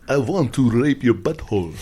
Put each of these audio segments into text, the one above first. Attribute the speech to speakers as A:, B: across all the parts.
A: I want to rape your butthole.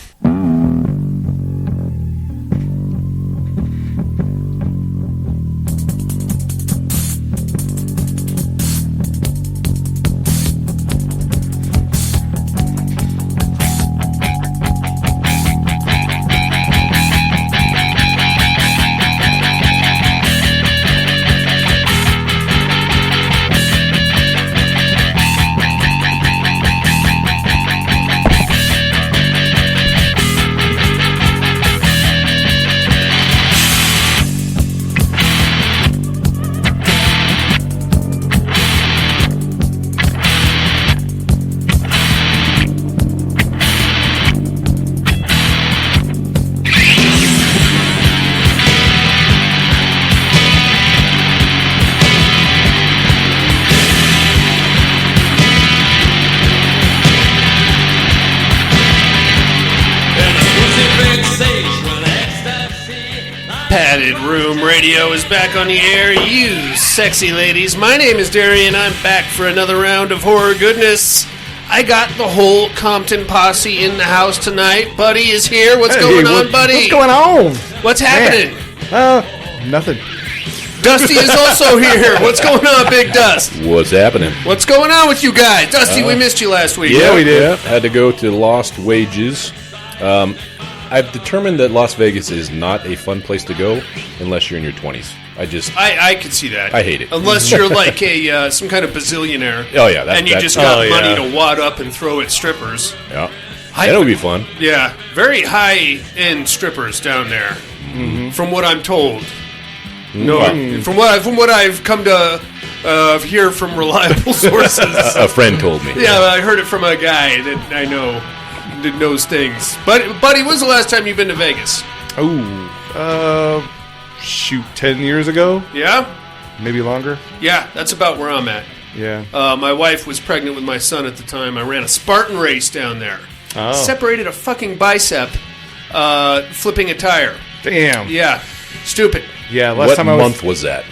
B: Padded Room Radio is back on the air, you sexy ladies. My name is Darian. I'm back for another round of horror goodness. I got the whole Compton posse in the house tonight. Buddy is here. What's going on, buddy?
C: What's going on?
B: What's happening?
C: Nothing.
B: Dusty is also here. What's going on, Big Dust?
D: What's happening?
B: What's going on with you guys? Dusty, we missed you last week.
D: Yeah, we did. Yeah. Had to go to Lost Wages. I've determined that Las Vegas is not a fun place to go unless you're in your 20s.
B: I could see that.
D: I hate it.
B: Unless you're like a some kind of bazillionaire.
D: Oh, yeah.
B: And you just got money to wad up and throw at strippers.
D: Yeah. That would be fun.
B: Yeah. Very high-end strippers down there, from what I'm told. No, from what I've come to hear from reliable sources.
D: A friend told me.
B: Yeah, I heard it from a guy that I know that knows things. But, buddy, when's the last time you've been to Vegas?
C: 10 years ago?
B: Yeah?
C: Maybe longer?
B: Yeah, that's about where I'm at.
C: Yeah.
B: My wife was pregnant with my son at the time. I ran a Spartan race down there.
C: Oh.
B: Separated a fucking bicep flipping a tire.
C: Damn.
B: Yeah. Stupid.
C: Yeah,
D: What month was that?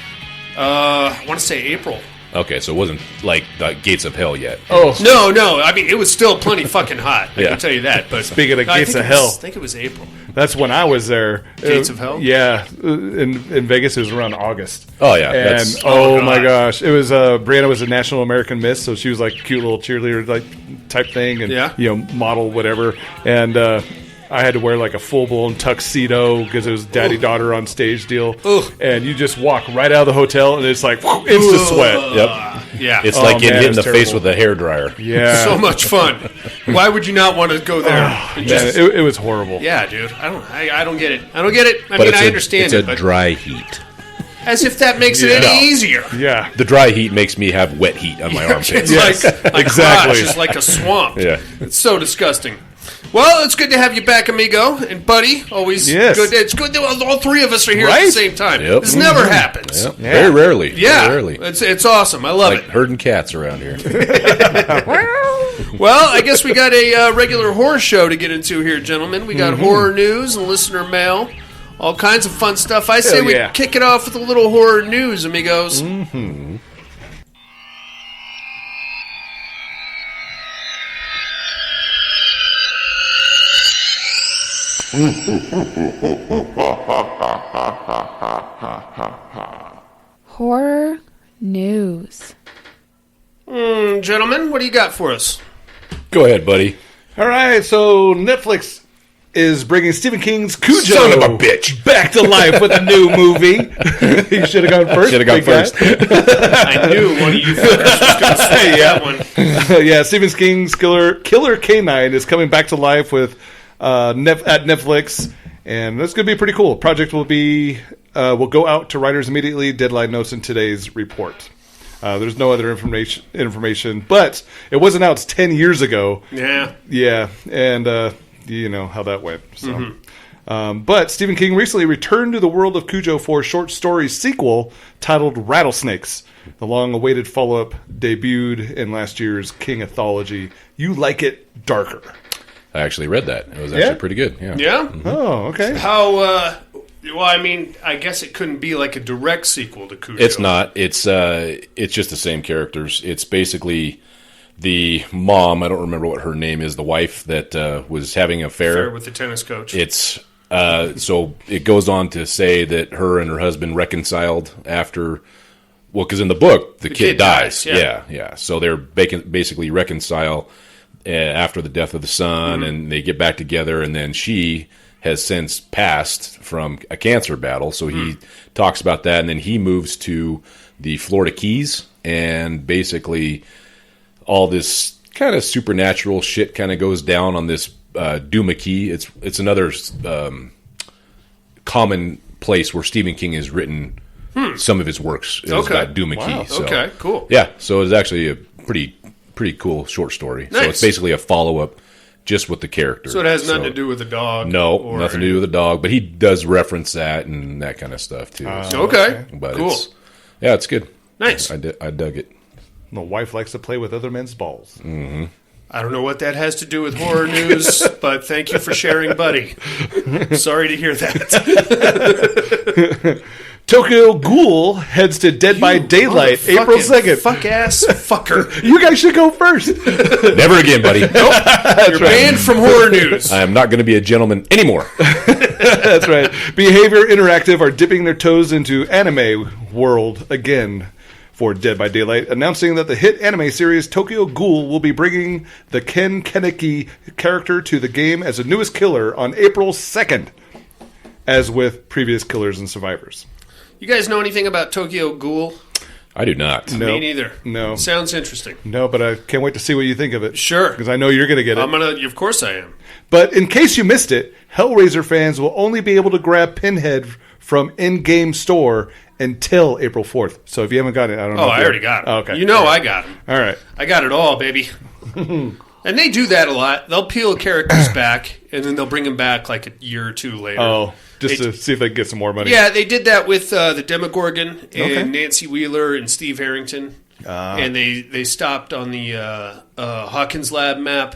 B: I want to say April.
D: Okay, so it wasn't like the gates of hell yet.
C: Oh.
B: No. I mean, it was still plenty fucking hot. I can tell you that. But
C: speaking of gates of hell.
B: I think it was April.
C: That's when I was there.
B: Gates of hell?
C: Yeah. In Vegas, it was around August.
D: Oh, yeah.
C: And, my gosh. It was, Brianna was a National American Miss, so she was like a cute little cheerleader type thing. And, model, whatever. And, I had to wear like a full-blown tuxedo because it was daddy-daughter on stage deal.
B: Ugh.
C: And you just walk right out of the hotel and it's like instant sweat.
D: Yep.
B: Yeah.
D: It's like getting hit in the face with a hairdryer.
C: Yeah.
B: So much fun. Why would you not want to go there?
C: It was horrible.
B: Yeah, dude. I don't get it. I don't get it. I understand
D: it. It's a dry heat.
B: As if that makes it any easier.
C: Yeah.
D: The dry heat makes me have wet heat on my armpits.
B: It's like
C: exactly.
B: Crotch. It's like a swamp.
D: Yeah.
B: It's so disgusting. Well, it's good to have you back, amigo. And buddy, always good. It's good that all three of us are here at the same time.
D: Yep.
B: This never happens.
D: Yep. Yeah. Very rarely.
B: Yeah.
D: Very rarely.
B: It's awesome. I love
D: like
B: it.
D: Herding cats around here.
B: Well, I guess we got a regular horror show to get into here, gentlemen. We got horror news and listener mail. All kinds of fun stuff. I say we kick it off with a little horror news, amigos.
D: Mm-hmm.
E: Horror news.
B: Gentlemen, what do you got for us?
D: Go ahead, buddy.
C: All right, so Netflix is bringing Stephen King's Cujo
D: Son of a bitch
C: back to life with a new movie. You should have gone first.
D: Should have gone first.
B: I knew one of you fuckers was going to say that one.
C: Yeah, Stephen King's Killer K9 is coming back to life with at Netflix, and that's going to be pretty cool. Project will go out to writers immediately. Deadline notes in today's report. There's no other information, but it was announced 10 years ago.
B: Yeah,
C: and you know how that went. So. But Stephen King recently returned to the world of Cujo for a short story sequel titled Rattlesnakes. The long-awaited follow-up debuted in last year's King anthology. You Like It Darker.
D: I actually read that. It was actually pretty good. Yeah.
B: Yeah?
D: Mm-hmm.
C: Oh, okay.
B: How, well, I mean, I guess it couldn't be like a direct sequel to Cujo.
D: It's not. It's just the same characters. It's basically the mom, I don't remember what her name is, the wife that was having an affair
B: with the tennis coach.
D: It's so it goes on to say that her and her husband reconciled after, well, because in the book the kid dies. Yeah. So they're basically reconcile after the death of the son, and they get back together, and then she has since passed from a cancer battle. So he talks about that, and then he moves to the Florida Keys, and basically all this kind of supernatural shit kind of goes down on this Duma Key. It's another common place where Stephen King has written some of his works. It's about Duma Key. So,
B: okay, cool.
D: Yeah, so it's actually a pretty cool short story.
B: Nice.
D: So it's basically a follow-up just with the character.
B: So it has nothing to do with the dog?
D: No, nothing to do with the dog, but he does reference that and that kind of stuff too.
B: Okay,
D: But
B: cool.
D: It's good.
B: Nice.
D: I dug it.
C: My wife likes to play with other men's balls.
D: Mm-hmm.
B: I don't know what that has to do with horror news, but thank you for sharing, buddy. Sorry to hear that.
C: Tokyo Ghoul heads to Dead by Daylight April 2nd.
B: Fuck-ass fucker.
C: You guys should go first.
D: Never again, buddy.
B: Nope. You're banned from horror news.
D: I am not going to be a gentleman anymore.
C: That's right. Behavior Interactive are dipping their toes into anime world again for Dead by Daylight, announcing that the hit anime series Tokyo Ghoul will be bringing the Ken Kaneki character to the game as the newest killer on April 2nd, as with previous killers and survivors.
B: You guys know anything about Tokyo Ghoul?
D: I do not.
C: No.
B: Me neither.
C: No.
B: Sounds interesting.
C: No, but I can't wait to see what you think of it.
B: Sure.
C: Because I know you're going to get it.
B: Of course I am.
C: But in case you missed it, Hellraiser fans will only be able to grab Pinhead from in-game store until April 4th. So if you haven't got it, I don't know.
B: Oh, I already got it.
C: Oh, okay.
B: You know I got it.
C: All right.
B: I got it all, baby. And they do that a lot. They'll peel characters back, and then they'll bring them back like a year or two later.
C: Oh, just to see if they can get some more money.
B: Yeah, they did that with the Demogorgon and Nancy Wheeler and Steve Harrington. And they stopped on the Hawkins Lab map.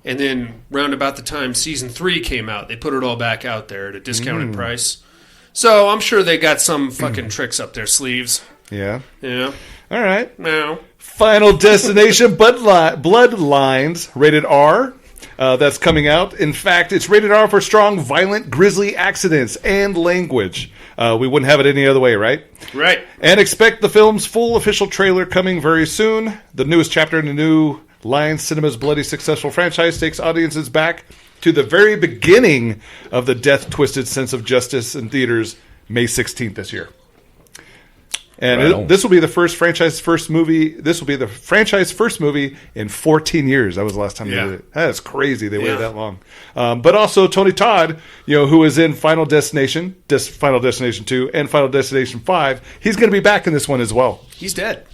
B: And then round about the time Season 3 came out, they put it all back out there at a discounted price. So I'm sure they got some fucking tricks up their sleeves.
C: Yeah.
B: Yeah.
C: All right.
B: No.
C: Final Destination Bloodlines, rated R. That's coming out. In fact, it's rated R for strong, violent, grisly accidents and language. We wouldn't have it any other way, right?
B: Right.
C: And expect the film's full official trailer coming very soon. The newest chapter in the new Lions Cinema's bloody successful franchise takes audiences back to the very beginning of the death-twisted sense of justice in theaters May 16th this year. And this will be the franchise first movie in 14 years. That was the last time they did it. That's crazy. They waited that long. But also Tony Todd, who was in Final Destination 2 and Final Destination 5, he's going to be back in this one as well.
B: He's dead.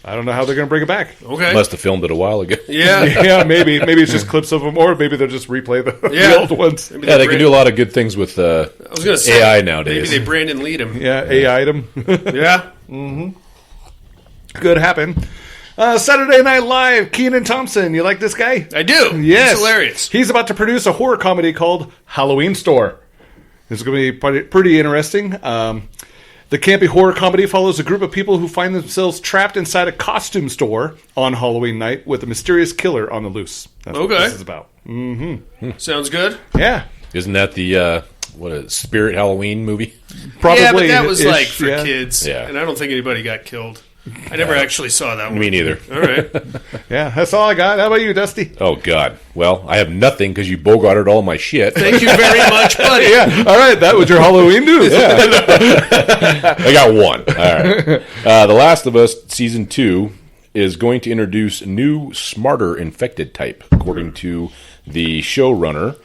C: I don't know how they're going to bring it back.
B: Okay.
D: Must have filmed it a while ago.
B: Yeah.
C: Yeah, maybe it's just clips of them, or maybe they'll just replay the old ones.
D: Yeah, they can do a lot of good things with
B: I was gonna say,
D: AI nowadays.
B: Maybe they Brandon Lead him.
C: Yeah, AI item.
B: Yeah.
C: Mm-hmm. Could happen. Saturday Night Live, Kenan Thompson. You like this guy?
B: I do.
C: Yes.
B: He's hilarious.
C: He's about to produce a horror comedy called Halloween Store. This is going to be pretty interesting. The campy horror comedy follows a group of people who find themselves trapped inside a costume store on Halloween night with a mysterious killer on the loose. That's what this is about. Mm-hmm.
B: Sounds good.
C: Yeah.
D: Isn't that the Spirit Halloween movie?
C: Probably.
B: Yeah, but that was like for
C: yeah.
B: kids.
D: Yeah.
B: And I don't think anybody got killed. I never actually saw that one.
D: Me neither.
B: All right.
C: Yeah, that's all I got. How about you, Dusty?
D: Oh, God. Well, I have nothing because you bogarted all my shit.
B: Thank you very much, buddy.
C: Yeah. All right. That was your Halloween news.
D: I got one. All right. The Last of Us Season 2 is going to introduce new, smarter infected type, according to the showrunner,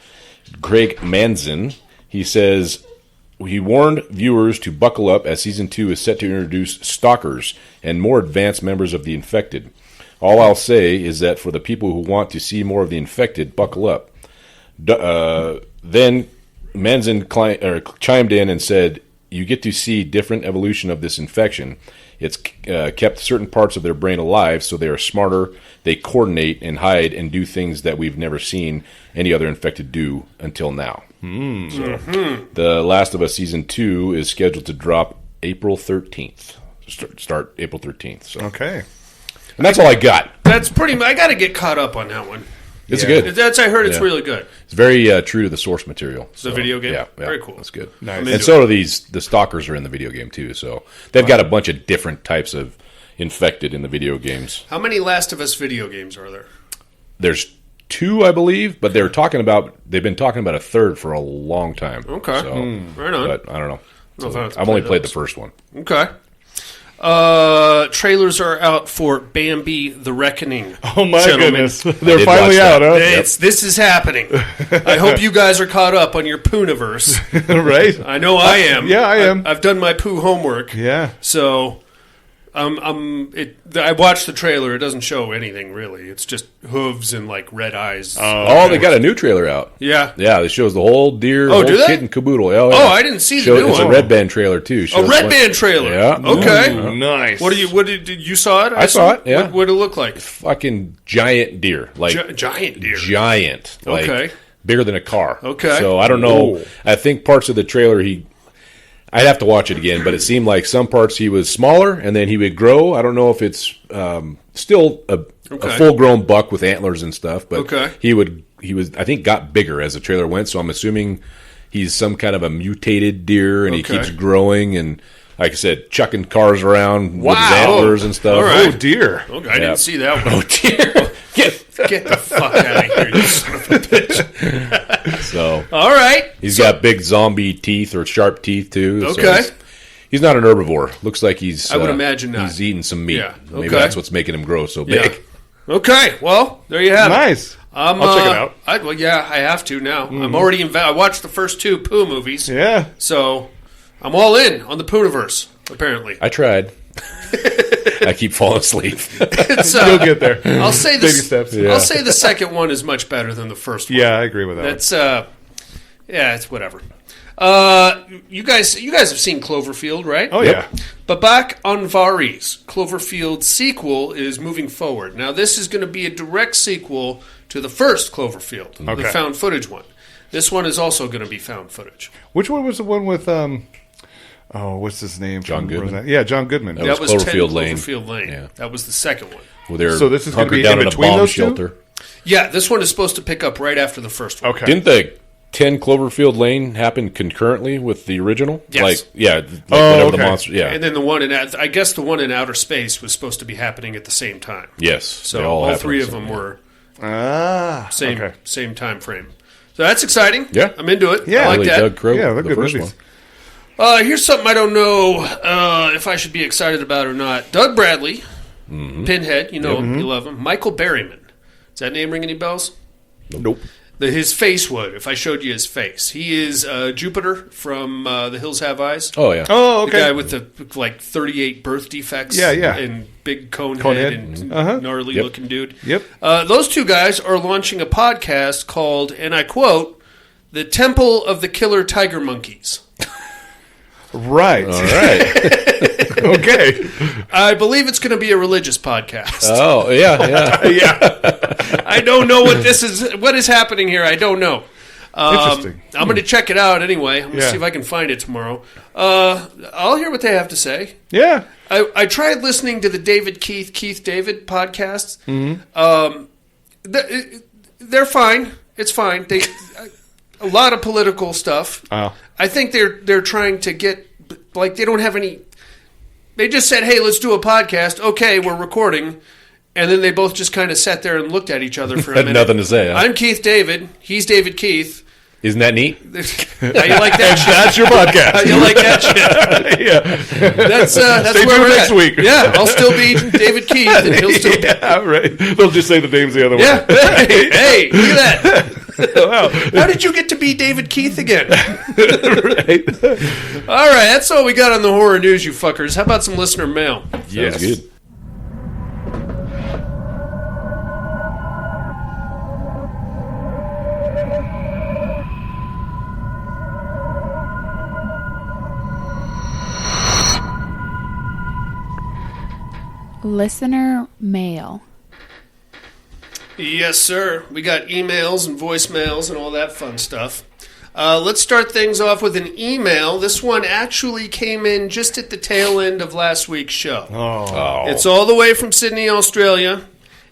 D: Greg Manzin. He says he warned viewers to buckle up as Season 2 is set to introduce stalkers and more advanced members of the infected. All I'll say is that for the people who want to see more of the infected, buckle up. Then Manzin chimed in and said, you get to see different evolution of this infection. It's kept certain parts of their brain alive, so they are smarter, they coordinate and hide and do things that we've never seen any other infected do until now. So, The Last of Us Season 2 is scheduled to drop April 13th. Start April 13th. So.
C: Okay.
D: And that's all I got.
B: That's pretty. I got to get caught up on that one.
D: It's good.
B: I heard it's really good.
D: It's very true to the source material.
B: It's a video game?
D: Yeah.
B: Very cool.
D: That's good.
C: Nice.
D: And so are the stalkers are in the video game, too. So they've got a bunch of different types of infected in the video games.
B: How many Last of Us video games are there?
D: There's 2, I believe, but they've been talking about a third for a long time.
B: Okay.
D: So,
B: Right on.
D: But I don't know.
B: I'll have to
D: I've
B: play
D: only played
B: those.
D: the first one.
B: Okay. Trailers are out for Bambi: The Reckoning.
C: Oh my
B: gentlemen.
C: goodness,
D: I
C: they're
D: did
C: finally
D: watch
C: out,
D: that.
C: huh?
B: This is happening. I hope you guys are caught up on your Pooniverse.
C: Right?
B: I know I am.
C: Yeah, I am.
B: I've done my poo homework.
C: Yeah.
B: So, I watched the trailer. It doesn't show anything really. It's just hooves and like red eyes.
D: Oh, they got a new trailer out.
B: Yeah.
D: Yeah, it shows the whole deer,
B: Oh,
D: the
B: do
D: whole
B: they?
D: kit and caboodle. Oh, yeah.
B: I didn't see the new
D: It's
B: one.
D: a Red Band trailer, too.
B: A
D: Shows
B: Red
D: one-
B: Band trailer.
D: Yeah.
B: Okay.
C: Ooh, nice.
B: What did you saw it?
D: I saw it, yeah.
B: What did it look like?
D: Fucking giant deer. Like,
B: Giant deer.
D: giant. Like,
B: Okay.
D: bigger than a car.
B: Okay.
D: So, I don't know.
C: Ooh.
D: I think parts of the trailer, I'd have to watch it again, but it seemed like some parts he was smaller, and then he would grow. I don't know if it's still a full-grown buck with antlers and stuff, but he was, I think, got bigger as the trailer went, so I'm assuming he's some kind of a mutated deer, and he keeps growing, and like I said, chucking cars around with his antlers and stuff.
B: All right.
C: Oh dear.
B: Okay, I didn't see that one.
D: Oh, dear.
B: Get the fuck out of here, you son of a bitch.
D: So,
B: All right.
D: he's got big zombie teeth or sharp teeth, too. So
B: Okay.
D: he's not an herbivore. Looks like he's...
B: I would imagine not.
D: He's eating some meat.
B: Yeah,
D: Maybe
B: okay.
D: that's what's making him grow so big.
B: Okay, well, there you have it.
C: Nice. I'll check it out.
B: Well, yeah, I have to now. I'm already I watched the first 2 Pooh movies.
C: Yeah.
B: So, I'm all in on the Pooniverse, apparently.
D: I tried. I keep falling asleep.
B: It's,
C: You'll get there.
B: I'll say
C: Baby
B: this.
C: steps.
B: I'll say the second one is much better than the first one.
C: Yeah, I agree with that.
B: That's it's whatever. You guys have seen Cloverfield, right?
C: Oh yeah.
B: Babak Anwari's Cloverfield sequel is moving forward. Now, this is going to be a direct sequel to the first Cloverfield, the
C: Okay.
B: found footage one. This one is also going to be found footage.
C: Which one was the one with what's his name?
D: John
C: from
D: Goodman?
C: Roseanne? Yeah, John Goodman.
D: That was
B: 10
D: Cloverfield Lane.
B: Cloverfield Lane.
D: Yeah.
B: That was the second one.
D: Well, they're
C: So this is gonna
D: hunkered
C: be
D: down
C: in
D: a
C: between
D: bomb
C: those two?
D: shelter.
B: Yeah, this one is supposed to pick up right after the first one.
C: Okay.
D: Didn't the 10 Cloverfield Lane happen concurrently with the original?
B: Yes.
D: Whatever
C: okay.
D: the monster. Yeah.
B: And then the one I guess the one in outer space was supposed to be happening at the same time.
D: Yes.
B: So
D: they
B: all
D: happen
B: three
D: at
B: of
D: the
B: them
D: same
B: were
C: okay.
B: same time frame. So that's exciting.
D: Yeah.
B: I'm into it.
C: Yeah.
B: I like
D: Really
B: that.
D: Doug Crow,
C: Yeah, they're
D: the
C: good
D: first
C: movies.
D: one.
B: Here's something I don't know if I should be excited about or not. Doug Bradley, Pinhead, you know him, you love him. Michael Berryman. Does that name ring any bells?
C: Nope.
B: His face would, if I showed you his face. He is Jupiter from The Hills Have Eyes.
D: Oh, yeah.
C: Oh, okay.
B: The guy with the 38 birth defects.
C: Yeah, yeah.
B: And big cone
C: Cone
B: head
C: head.
B: and gnarly
D: Yep.
B: looking dude.
C: Yep.
B: Those two guys are launching a podcast called, and I quote, The Temple of the Killer Tiger Monkeys.
C: Right.
D: All right.
C: Okay.
B: I believe it's going to be a religious podcast.
D: Oh, yeah.
C: Yeah.
B: I don't know what is happening here. I don't know.
C: Interesting.
B: I'm going to check it out anyway. I'm going to
C: Yeah.
B: see if I can find it tomorrow. I'll hear what they have to say.
C: Yeah.
B: I tried listening to the Keith David podcasts. They're fine. It's fine. A lot of political stuff.
C: Oh.
B: I think they're trying to get, like, they don't have any. They just said, "Hey, let's do a podcast." Okay, we're recording, and then they both just kind of sat there and looked at each other for a
D: Had
B: minute.
D: nothing to say. Huh?
B: I'm Keith David. He's David Keith.
D: Isn't that neat?
B: How you like that shit?
C: That's your
B: How
C: podcast.
B: you like that shit?
C: Yeah.
B: That's
C: Stay
B: where
C: tuned
B: we're
C: next
B: at.
C: week.
B: Yeah, I'll still be David Keith, and he'll still.
C: Yeah, right. They'll just say the names the other
B: Yeah.
C: way.
B: Hey, look at that.
C: Wow.
B: How did you get to be David Keith again?
C: Right.
B: All right, that's all we got on the horror news, you fuckers. How about some listener mail?
C: Yes.
D: Sounds good.
E: Listener mail.
B: Yes, sir. We got emails and voicemails and all that fun stuff. Let's start things off with an email. This one actually came in just at the tail end of last week's show. It's all the way from Sydney, Australia,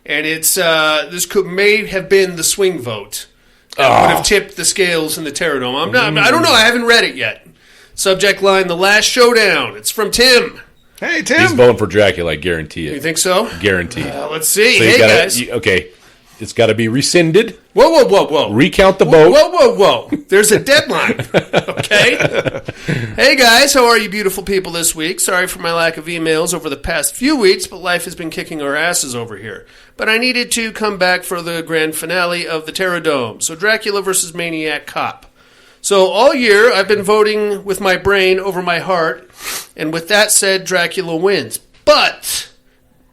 B: and it's may have been the swing vote that would have tipped the scales in the Terror Dome. I don't know. I haven't read it yet. Subject line: The Last Showdown. It's from Tim.
C: Hey, Tim.
D: He's voting for Dracula, I guarantee it.
B: You think so?
D: Guaranteed.
B: Let's see.
D: So
B: hey, guys.
D: Okay. It's got to be rescinded.
B: Whoa.
D: Recount the vote.
B: Whoa. There's a deadline. Okay? Hey, guys. How are you beautiful people this week? Sorry for my lack of emails over the past few weeks, but life has been kicking our asses over here. But I needed to come back for the grand finale of the Terror Dome. So Dracula versus Maniac Cop. So all year, I've been voting with my brain over my heart. And with that said, Dracula wins. But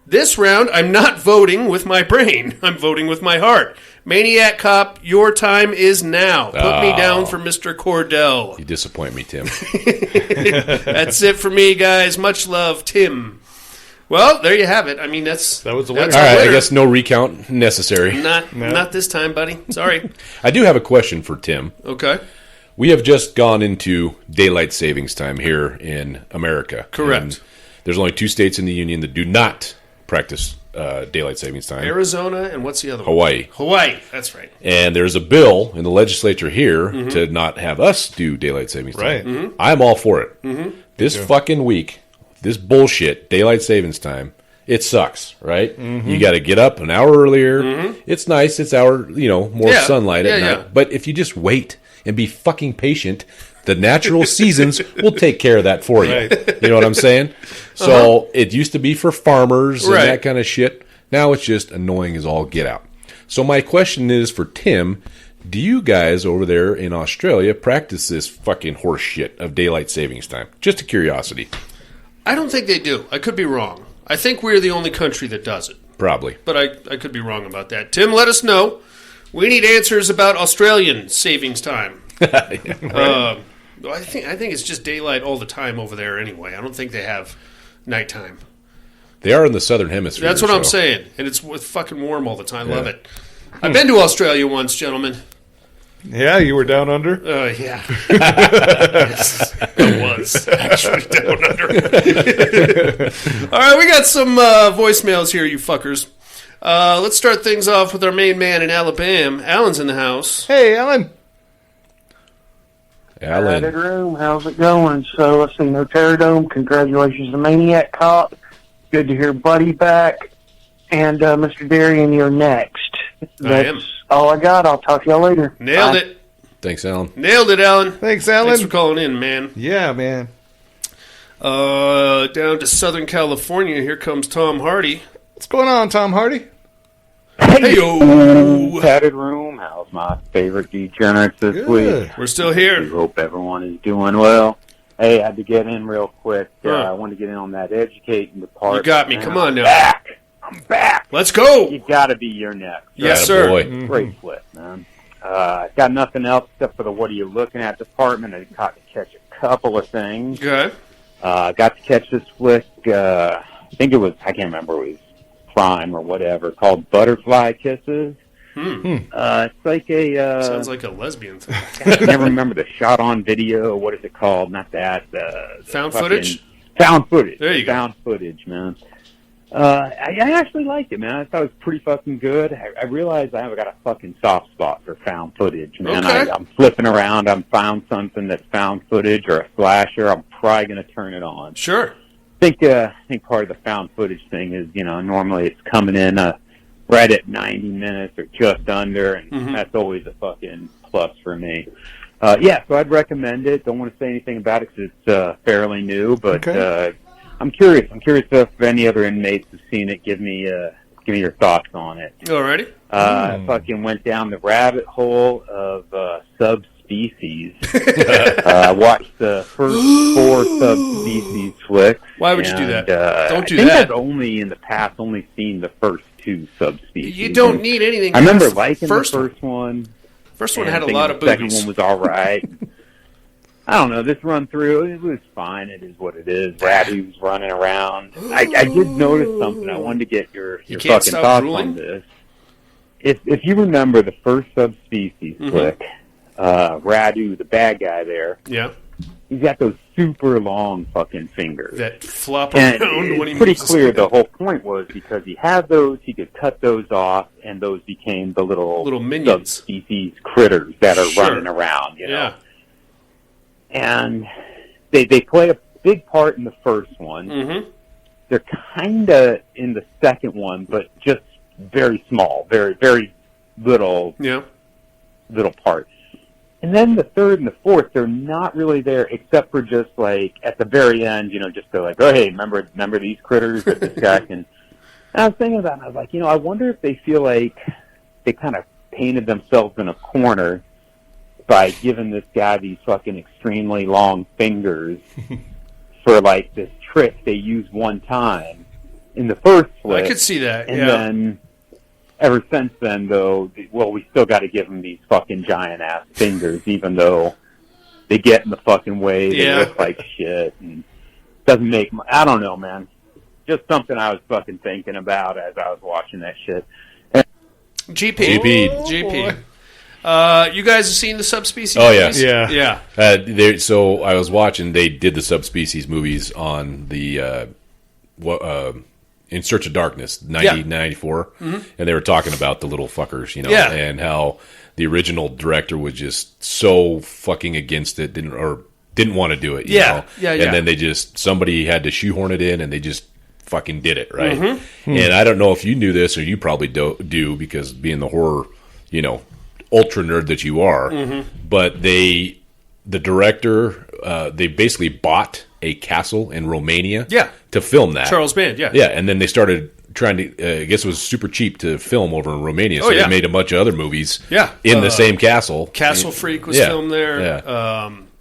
B: this round, I'm not voting with my brain. I'm voting with my heart. Maniac Cop, your time is now. Put me down for Mr. Cordell.
D: You disappoint me, Tim.
B: That's it for me, guys. Much love, Tim. Well, there you have it. I mean, that was the winner.
D: All right, I guess no recount necessary.
B: Not this time, buddy. Sorry.
D: I do have a question for Tim.
B: Okay.
D: We have just gone into daylight savings time here in America.
B: Correct.
D: And there's only 2 states in the union that do not practice daylight savings time.
B: Arizona, and what's the other
D: one?
B: Hawaii, that's right.
D: And there's a bill in the legislature here to not have us do daylight savings time.
C: Right.
B: Mm-hmm.
D: I'm all for it. This fucking week, this bullshit, daylight savings time, it sucks, right? You got to get up an hour earlier. It's nice. It's more sunlight at night.
B: Yeah.
D: But if you just wait and be fucking patient, the natural seasons will take care of that for you.
C: Right.
D: You know what I'm saying? So it used to be for farmers and that kind of shit. Now it's just annoying as all get out. So my question is for Tim, do you guys over there in Australia practice this fucking horse shit of daylight savings time? Just a curiosity.
B: I don't think they do. I could be wrong. I think we're the only country that does it.
D: Probably.
B: But I could be wrong about that. Tim, let us know. We need answers about Australian savings time. I think it's just daylight all the time over there anyway. I don't think they have nighttime.
D: They are in the southern hemisphere.
B: That's what I'm saying. And it's fucking warm all the time. Love it. I've been to Australia once, gentlemen.
C: Yeah, you were down under?
B: Yeah. Yes, I was actually down under. All right, we got some voicemails here, you fuckers. Let's start things off with our main man in Alabama. Alan's in the house.
C: Hey, Alan.
D: Alan.
F: Added room, how's it going? So let's see, no Terror Dome. Congratulations to Maniac Cop. Good to hear Buddy back. And Mr. Darian, you're next. That's all I got. I'll talk to y'all later.
B: Nailed it.
D: Thanks, Alan.
B: Nailed it, Alan.
C: Thanks, Alan.
B: Thanks for calling in, man.
C: Yeah, man.
B: Down to Southern California, here comes Tom Hardy.
C: What's going on, Tom Hardy?
B: Hey-yo.
G: Padded room. How's my favorite degenerates this week?
B: We're still here.
G: We hope everyone is doing well. Hey, I had to get in real quick. I wanted to get in on that educating department.
B: You got me. Come on now.
G: I'm back.
B: Let's go.
G: You got to be your next.
B: Yes, sir.
D: Boy.
G: Great flip, man. Got nothing else except for the what are you looking at department. I got to catch a couple of things.
B: Okay.
G: Got to catch this flick. I think it was, I can't remember, it was Prime or whatever, called Butterfly Kisses. It's like a...
B: Sounds like a lesbian thing.
G: I can never remember the shot on video. What is it called? Not that.
B: Found footage?
G: Found footage.
B: There you go.
G: Found footage, man. I actually liked it, man. I thought it was pretty fucking good. I realized I've got a fucking soft spot for found footage, man.
B: Okay.
G: I'm flipping around. I'm found something that's found footage or a slasher. I'm probably going to turn it on.
B: Sure.
G: I think part of the found footage thing is, normally it's coming in right at 90 minutes or just under, and that's always a fucking plus for me. So I'd recommend it. Don't want to say anything about it because it's fairly new, but I'm curious. I'm curious if any other inmates have seen it. Give me your thoughts on it.
B: Alrighty.
G: I fucking went down the rabbit hole of subspecies. I watched the first 4 subspecies flicks.
B: Why would you do that? Don't do
G: I think
B: that.
G: I've only in the past seen the first 2 subspecies.
B: You don't need anything.
G: I remember liking the first one.
B: First one had a lot of
G: the second
B: boobies.
G: one was all right. I don't know. This run through, it was fine. It is what it is. Ratty was running around. I did notice something. I wanted to get your fucking thoughts on this. If you remember the first subspecies flick, Radu, the bad guy there.
B: Yeah.
G: He's got those super long fucking fingers.
B: That flop
G: And
B: around when he
G: it's pretty
B: moves his
G: clear
B: hand.
G: the whole point was because he had those, he could cut those off, and those became the little
B: minions.
G: subspecies critters that are
B: Sure.
G: running around, you know.
B: Yeah.
G: And they play a big part in the first one.
B: Mm-hmm.
G: They're kind of in the second one, but just very small, very, very little part. And then the third and the fourth, they're not really there except for just like at the very end, you know, just to like, oh, hey, remember these critters that this guy can. And I was thinking about it, and I was like, you know, I wonder if they feel like they kind of painted themselves in a corner by giving this guy these fucking extremely long fingers for like this trick they used one time in the first flick.
B: I could see that,
G: and then ever since then, though, well, we still got to give them these fucking giant-ass fingers, even though they get in the fucking way. They look like shit. And doesn't make... I don't know, man. Just something I was fucking thinking about as I was watching that shit.
B: GP. You guys have seen the Subspecies
D: Oh,
B: movies?
D: yeah. So I was watching, they did the Subspecies movies on the... In Search of Darkness, 1994, and they were talking about the little fuckers, you know, and how the original director was just so fucking against it, didn't want to do it, you know? And then somebody had to shoehorn it in, and they just fucking did it, right? And I don't know if you knew this, or you probably do, because being the horror, you know, ultra nerd that you are, but the director, they basically bought a castle in Romania to film that.
B: Charles Band,
D: Yeah, and then they started trying to, I guess it was super cheap to film over in Romania, so they made a bunch of other movies in the same castle.
B: Castle Freak was filmed there.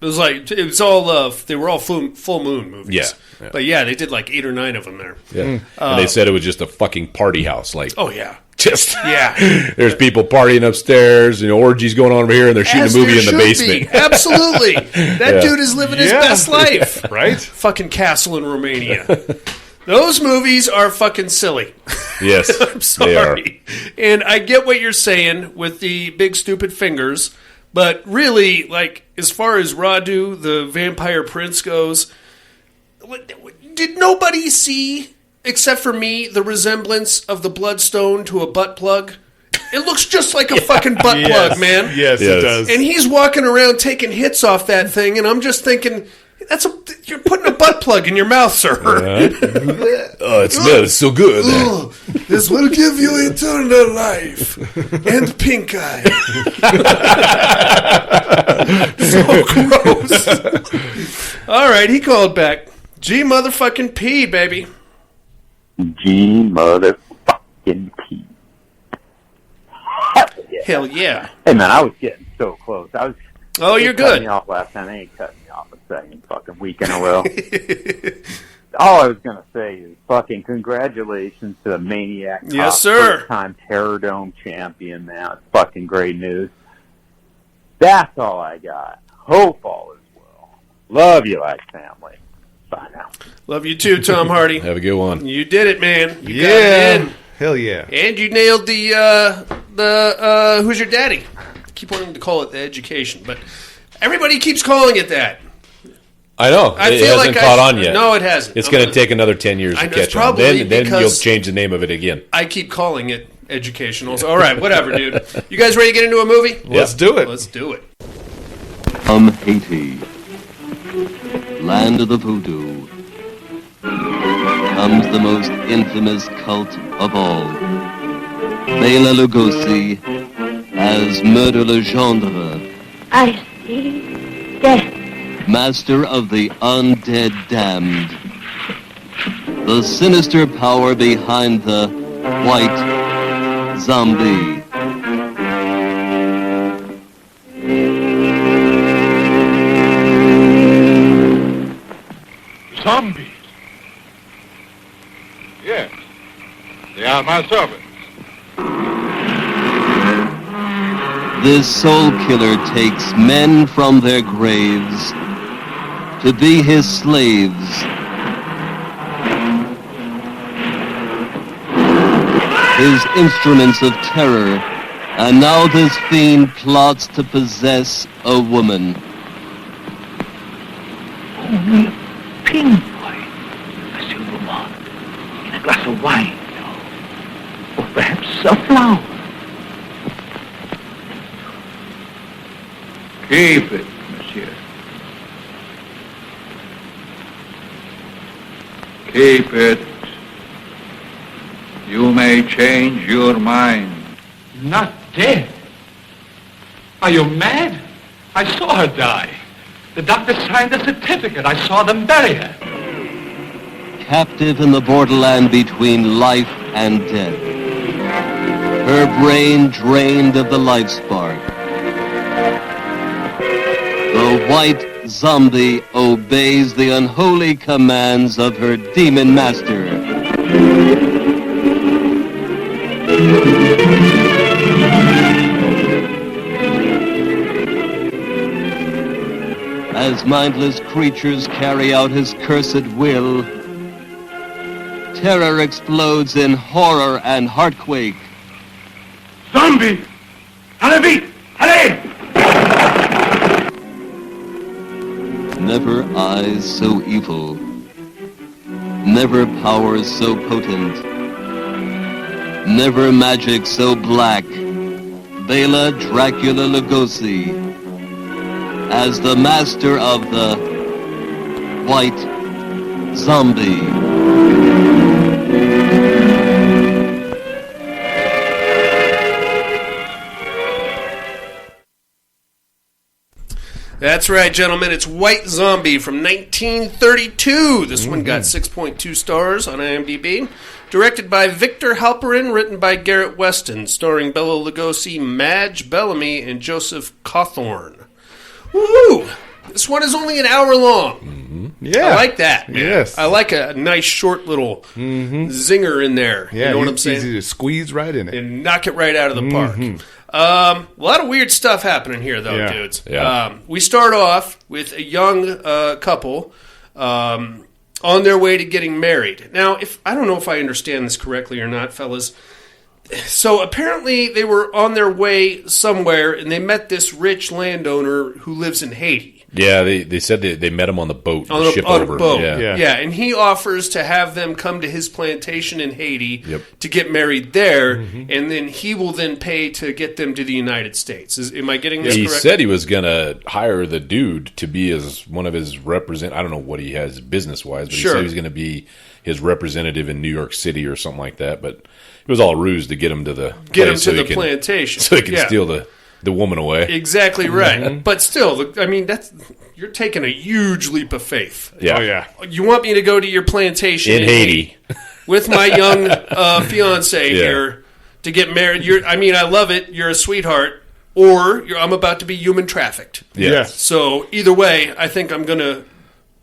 B: It was like, it was all, they were all full moon movies. But they did like 8 or 9 of them there.
D: And they said it was just a fucking party house. Like, there's people partying upstairs, you know, orgies going on over here, and they're shooting a movie in the basement.
B: Absolutely. That dude is living his best life.
C: Right?
B: Fucking castle in Romania. Those movies are fucking silly.
D: Yes.
B: I'm sorry. And I get what you're saying with the big stupid fingers, but really, like, as far as Radu, the vampire prince goes, did nobody see, except for me, the resemblance of the bloodstone to a butt plug? It looks just like a fucking butt plug, man.
C: Yes, it does.
B: And he's walking around taking hits off that thing, and I'm just thinking, you're putting a butt plug in your mouth, sir.
D: Oh, it smells so good.
B: This will give you eternal life and pink eye. So gross. All right, he called back. G motherfucking P, baby.
G: G motherfucking P.
B: Hell yeah.
G: Hey man, I was getting so close.
B: You're good.
G: Cut me off last time. They ain't cutting me off a second fucking week in a row. All I was gonna say is fucking congratulations to the Maniac Cop,
B: yes, sir.
G: first-time Terror Dome champion, man. It's fucking great news. That's all I got. Hope all is well. Love you like family. Bye now.
B: Love you too, Tom Hardy.
D: Have a good one.
B: You did it, man. You got it in.
C: Hell yeah.
B: And you nailed the Who's Your Daddy? I keep wanting to call it the education, but everybody keeps calling it that.
D: I know. It hasn't caught on yet.
B: No, it hasn't.
D: It's going to take another 10 years to catch on. Then you'll change the name of it again.
B: I keep calling it educational. So, all right, whatever, dude. You guys ready to get into a movie?
C: Let's do it.
B: Let's do it.
H: From Haiti, land of the voodoo, comes the most infamous cult of all. Bela Lugosi as Murder Legendre.
I: I see death.
H: Master of the undead damned. The sinister power behind the white zombie.
J: Zombies? Yes. They are my servants.
H: This soul killer takes men from their graves to be his slaves. His instruments of terror And now this fiend plots to possess a woman.
K: Only a pinpoint, a silver one, in a glass of wine, or perhaps a flower. Keep it, monsieur. Keep it. You may change your mind. Not dead? Are you mad? I saw her die. The doctor signed the certificate. I saw them bury her.
H: Captive in the borderland between life and death. Her brain drained of the life spark. The white zombie obeys the unholy commands of her demon master. As mindless creatures carry out his cursed will, terror explodes in horror and heartquake.
K: Zombie! Allez! Allez!
H: Never eyes so evil, never powers so potent, never magic so black. Bela Dracula Lugosi, as the master of the White Zombie.
B: That's right, gentlemen. It's White Zombie from 1932. This one got 6.2 stars on IMDb. Directed by Victor Halperin, written by Garrett Weston, starring Bela Lugosi, Madge Bellamy, and Joseph Cawthorn. Woo! This one is only an hour long.
C: Yeah.
B: I like that, man.
C: Yes.
B: I like a nice, short little zinger in there.
C: Yeah,
B: you know what I'm saying?
C: Easy to squeeze right in it.
B: And knock it right out of the park. A lot of weird stuff happening here, though, dudes.
D: Yeah.
B: We start off with a young couple on their way to getting married. Now, I don't know if I understand this correctly or not, fellas. So apparently they were on their way somewhere, and they met this rich landowner who lives in Haiti.
D: Yeah, they said they met him on the boat.
B: On
D: ship
B: a
D: over.
B: boat.
D: Yeah.
B: And he offers to have them come to his plantation in Haiti to get married there, and then he will then pay to get them to the United States. Am I getting this correct?
D: He said he was going to hire the dude to be one of his I don't know what he has business-wise, but he said he was going to be his representative in New York City or something like that, but it was all a ruse to get him to the
B: plantation.
D: So he can steal the woman away.
B: Exactly right. But still, I mean, you're taking a huge leap of faith.
D: Yeah.
C: Oh, yeah.
B: You want me to go to your plantation
D: in Haiti
B: with my young fiance here to get married? I love it. You're a sweetheart. Or I'm about to be human trafficked.
C: Yeah.
B: So either way, I think I'm going to...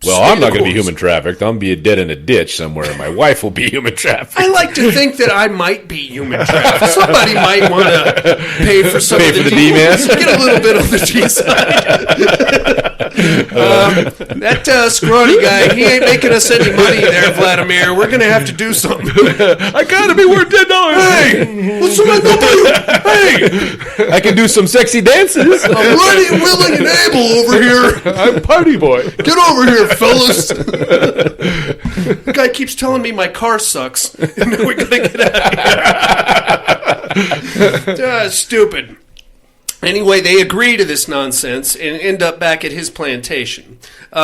D: Well, I'm not going to be human trafficked. I'm going to be dead in a ditch somewhere, and my wife will be human trafficked.
B: I like to think that I might be human trafficked. Somebody might want to pay for some of the D-man. Get a little bit on the G side. That scrawny guy, he ain't making us any money there, Vladimir. We're going to have to do something.
C: I got to be worth $10.
B: Hey, what's somebody going to do?
D: Hey, I can do some sexy dances.
B: I'm ready, willing, and able over here.
C: I'm party boy.
B: Get over here, fellas. The guy keeps telling me my car sucks, and then we gotta get out of here. Stupid. Anyway, they agree to this nonsense and end up back at his plantation.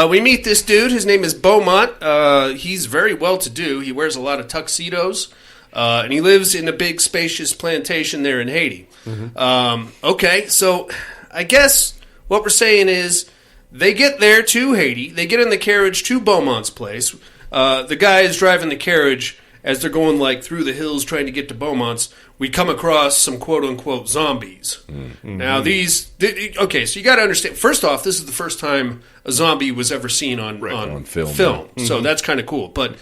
B: We meet this dude. His name is Beaumont. He's very well-to-do. He wears a lot of tuxedos, and he lives in a big, spacious plantation there in Haiti. Okay, so I guess what we're saying is they get there to Haiti. They get in the carriage to Beaumont's place. The guy is driving the carriage as they're going through the hills trying to get to Beaumont's. We come across some quote-unquote zombies. Now these... Okay, so you got to understand. First off, this is the first time a zombie was ever seen on film. So that's kind of cool. But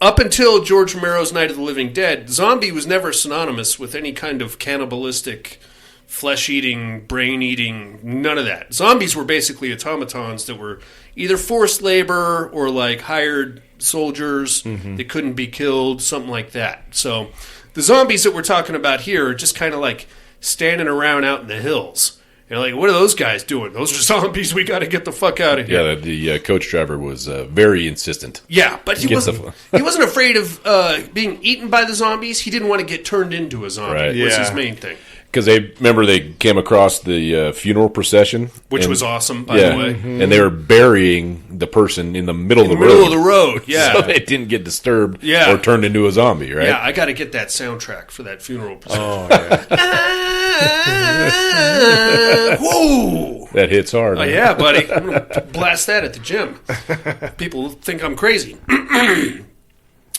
B: up until George Romero's Night of the Living Dead, zombie was never synonymous with any kind of cannibalistic... flesh-eating, brain-eating, none of that. Zombies were basically automatons that were either forced labor or hired soldiers that couldn't be killed, something like that. So the zombies that we're talking about here are just kind of standing around out in the hills. You're like, what are those guys doing? Those are zombies. We got to get the fuck out of here.
D: Yeah, the coach driver was very insistent.
B: Yeah, but he wasn't afraid of being eaten by the zombies. He didn't want to get turned into a zombie.
D: Right.
B: Was his main thing.
D: Because they came across the funeral procession.
B: Which was awesome, by the way.
D: Mm-hmm. And they were burying the person in the middle of the road.
B: middle of the road, yeah.
D: So they didn't get disturbed or turned into a zombie, right?
B: Yeah, I got to get that soundtrack for that funeral procession.
C: Oh, yeah.
B: Whoa!
D: That hits hard.
B: Oh, yeah, buddy. I'm going to blast that at the gym. People think I'm crazy.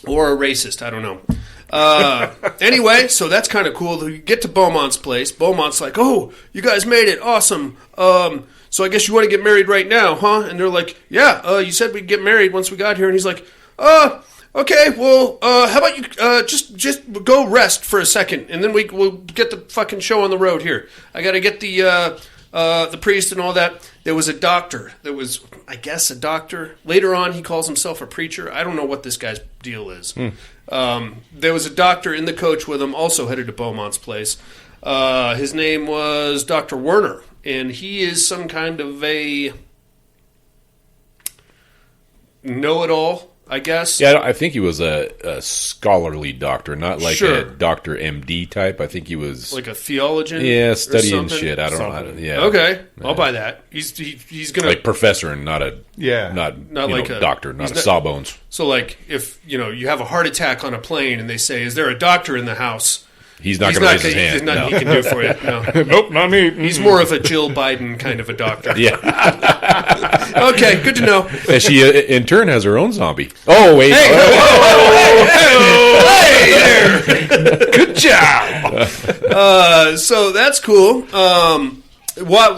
B: Or a racist, I don't know. Anyway, so that's kind of cool. You get to Beaumont's place. Beaumont's like, oh, you guys made it. Awesome. So I guess you want to get married right now, huh? And they're like, yeah, you said we'd get married once we got here. And he's like, okay, well, how about you just go rest for a second, and then we'll get the fucking show on the road here. I got to get the priest and all that. There was a doctor. There was, I guess, a doctor. Later on, he calls himself a preacher. I don't know what this guy's deal is. There was a doctor in the coach with him, also headed to Beaumont's place. His name was Dr. Werner, and he is some kind of a know-it-all, I guess.
D: Yeah, I think he was a scholarly doctor, not like a Dr. MD type. I think he was
B: like a theologian.
D: Yeah, studying shit. I don't know. Yeah.
B: Okay, I'll buy that. He's gonna
D: like professor and not a
B: not like a
D: doctor, not a sawbones.
B: So like if you have a heart attack on a plane and they say, "Is there a doctor in the house?"
D: He's not going to raise his hand.
B: There's nothing he can do for you. No.
C: Nope, not me.
B: He's more of a Jill Biden kind of a doctor.
D: Yeah.
B: Okay, good to know.
D: And she, in turn, has her own zombie. Oh, wait.
B: Hey, hey there.
C: Good job.
B: So that's cool.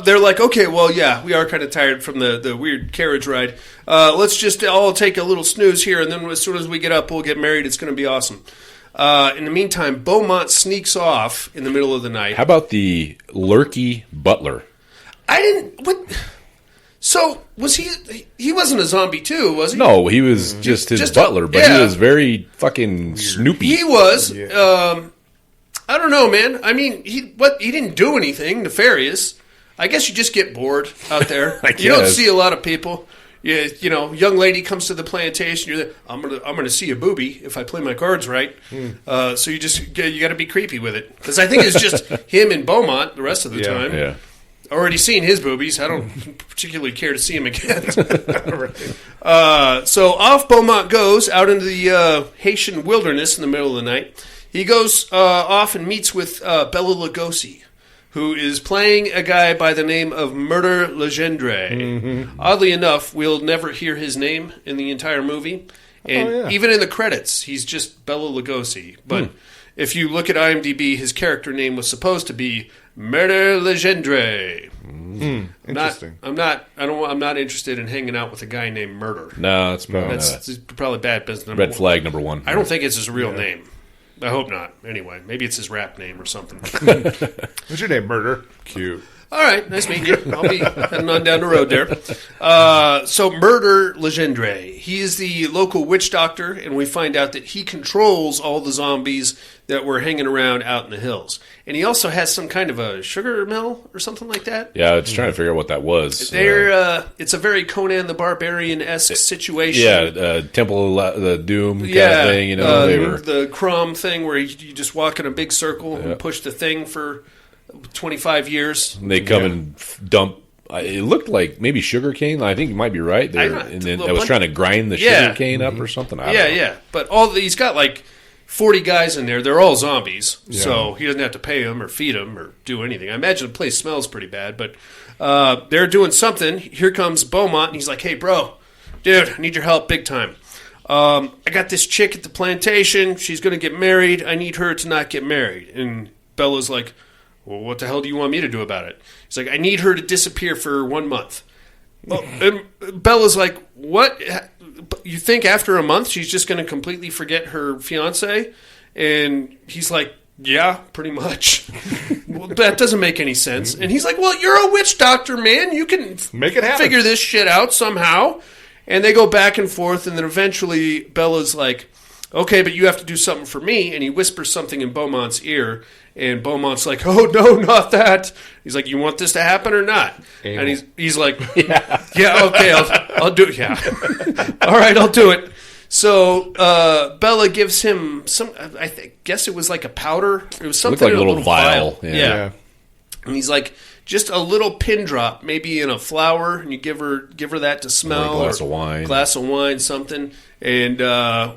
B: They're like, okay, well, yeah, we are kind of tired from the weird carriage ride. Let's just all take a little snooze here, and then as soon as we get up, we'll get married. It's going to be awesome. In the meantime, Beaumont sneaks off in the middle of the night.
D: How about the lurky butler?
B: So, was he... He wasn't a zombie, too, was he?
D: No, he was just his butler, but he was very fucking snoopy.
B: He was. I don't know, man. I mean, he didn't do anything nefarious. I guess you just get bored out there. You don't see a lot of people. You know, young lady comes to the plantation. You're there, I'm gonna see a boobie if I play my cards right. So you got to be creepy with it, because I think it's just him and Beaumont the rest of the time.
D: Yeah.
B: Already seen his boobies. I don't particularly care to see him again. So off Beaumont goes out into the Haitian wilderness in the middle of the night. He goes off and meets with Bela Lugosi, who is playing a guy by the name of Murder Legendre. Mm-hmm. Oddly enough, we'll never hear his name in the entire movie. And even in the credits, he's just Bela Lugosi. But if you look at IMDb, his character name was supposed to be Murder Legendre.
C: Interesting.
B: I'm not interested in hanging out with a guy named Murder.
D: No, that's
B: probably bad business.
D: Red flag number one.
B: I don't think it's his real name. I hope not. Anyway, maybe it's his rap name or something.
C: What's your name, Murder? Cute.
B: All right, nice meeting you. I'll be heading on down the road there. So Murder Legendre. He is the local witch doctor, and we find out that he controls all the zombies that were hanging around out in the hills. And he also has some kind of a sugar mill or something like that.
D: Yeah, I was trying to figure out what that was.
B: It's a very Conan the Barbarian-esque situation.
D: Yeah, Temple of the Doom kind of thing. You know,
B: the Crom thing where you just walk in a big circle and push the thing for 25 years.
D: And they come and dump. It looked like maybe sugar cane. I think you might be right. And then I was trying to grind the sugar cane up or something. I don't know.
B: But he's got like 40 guys in there. They're all zombies, so he doesn't have to pay them or feed them or do anything. I imagine the place smells pretty bad, but they're doing something. Here comes Beaumont, and he's like, hey, bro, dude, I need your help big time. I got this chick at the plantation. She's going to get married. I need her to not get married. And Bella's like, well, what the hell do you want me to do about it? He's like, I need her to disappear for 1 month. Well, and Bella's like, what? You think after a month she's just going to completely forget her fiancé? And he's like, yeah, pretty much. Well, that doesn't make any sense. And he's like, well, you're a witch doctor, man. You can
C: make it happen.
B: Figure this shit out somehow. And they go back and forth, and then eventually Bella's like, okay, but you have to do something for me. And he whispers something in Beaumont's ear. And Beaumont's like, oh, no, not that. He's like, you want this to happen or not? And he's like, yeah, okay, I'll do it. Yeah. All right, I'll do it. So Bella gives him some, guess it was like a powder. It was something
D: like a little vial.
B: Yeah. And he's like, just a little pin drop, maybe in a flower, and you give her that to smell.
D: Or a glass of wine.
B: Something, and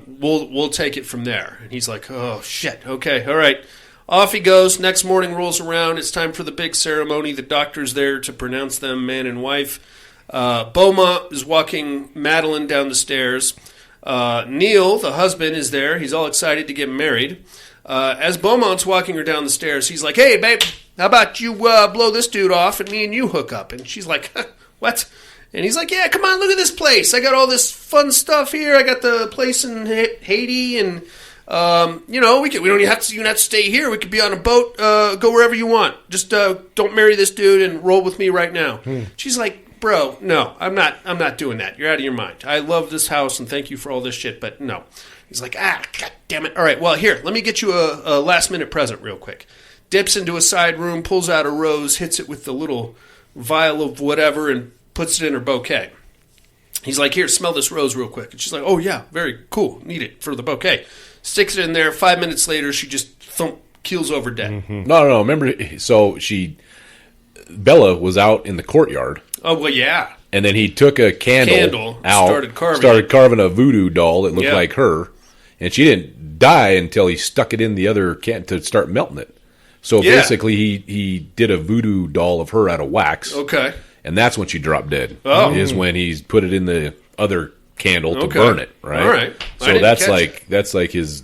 B: we'll take it from there. And he's like, oh, shit, okay, all right. Off he goes. Next morning rolls around. It's time for the big ceremony. The doctor's there to pronounce them man and wife. Beaumont is walking Madeline down the stairs. Neil, the husband, is there. He's all excited to get married. As Beaumont's walking her down the stairs, he's like, hey, babe, how about you blow this dude off and me and you hook up? And she's like, what? And he's like, yeah, come on, look at this place. I got all this fun stuff here. I got the place in Haiti, and we don't even have to stay here. We could be on a boat, go wherever you want. Just don't marry this dude and roll with me right now. She's like, bro, no, I'm not doing that. You're out of your mind. I love this house and thank you for all this shit, but no. He's like, god damn it. All right, well, here, let me get you a last-minute present real quick. Dips into a side room, pulls out a rose, hits it with the little vial of whatever, and puts it in her bouquet. He's like, here, smell this rose real quick. And she's like, oh, yeah, very cool. Need it for the bouquet. Sticks it in there. 5 minutes later, she just keels over dead.
D: Mm-hmm. No. Remember, so Bella was out in the courtyard.
B: Oh, well, yeah.
D: And then he took a candle out, started carving a voodoo doll that looked like her. And she didn't die until he stuck it in the other can to start melting it. So basically, he did a voodoo doll of her out of wax.
B: Okay.
D: And that's when she dropped dead.
B: Oh.
D: Is when he's put it in the other candle to burn it, right?
B: All right.
D: So that's like his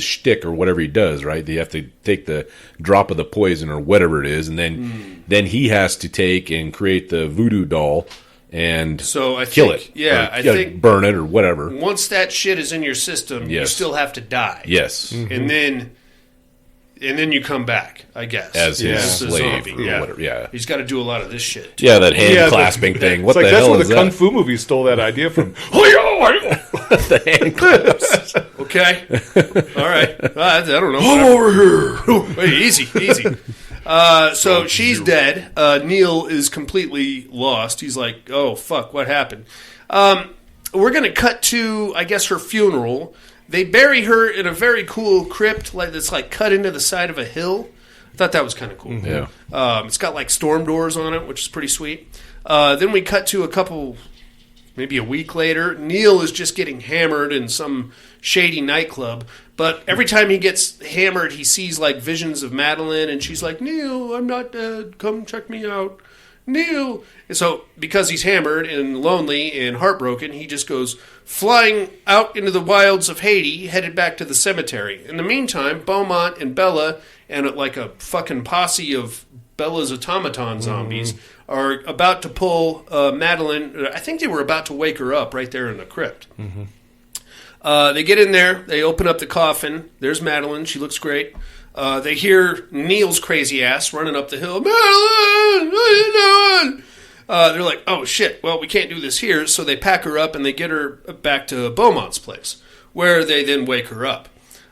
D: shtick or whatever he does, right? You have to take the drop of the poison or whatever it is, and then he has to take and create the voodoo doll and kill it.
B: Yeah, I think
D: burn it or whatever.
B: Once that shit is in your system, you still have to die.
D: Yes.
B: Mm-hmm. And then you come back, I guess.
D: As his slave
B: zombie.
D: or whatever. Yeah.
B: He's got to do a lot of this shit.
D: Yeah, that hand clasping thing. What the hell is that?
C: That's where the Kung Fu movie stole that idea from.
D: The hand clasps.
B: Okay. All right. I don't know.
C: I'm over here.
B: Wait, easy. So she's dead. Neil is completely lost. He's like, oh, fuck, what happened? We're going to cut to, I guess, her funeral. They bury her in a very cool crypt that's like cut into the side of a hill. I thought that was kind of cool.
D: Yeah.
B: It's got like storm doors on it, which is pretty sweet. Then we cut to maybe a week later. Neil is just getting hammered in some shady nightclub. But every time he gets hammered, he sees like visions of Madeline, and she's like, Neil, I'm not dead. Come check me out. Neil. And so because he's hammered and lonely and heartbroken, he just goes flying out into the wilds of Haiti, headed back to the cemetery. In the meantime, Beaumont and Bella and like a fucking posse of Bella's automaton zombies are about to pull Madeline. I think they were about to wake her up right there in the crypt. They get in there. They open up the coffin. There's Madeline. She looks great. They hear Neil's crazy ass running up the hill. Madeline, what are you doing? They're like, oh, shit, well, we can't do this here. So they pack her up and they get her back to Beaumont's place, where they then wake her up.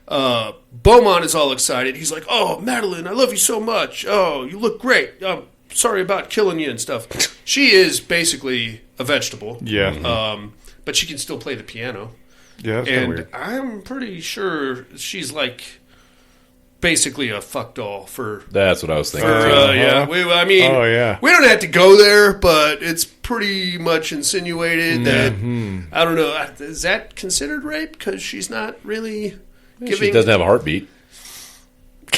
B: Beaumont is all excited. He's like, oh, Madeline, I love you so much. Oh, you look great. Sorry about killing you and stuff. She is basically a vegetable.
C: Yeah.
B: But she can still play the piano.
C: Yeah, that's kind of weird.
B: I'm pretty sure she's like basically a fuck doll for.
D: That's what I was thinking.
B: Yeah, we don't have to go there, but it's pretty much insinuated that I don't know. Is that considered rape? Because she's not really giving.
D: She doesn't have a heartbeat.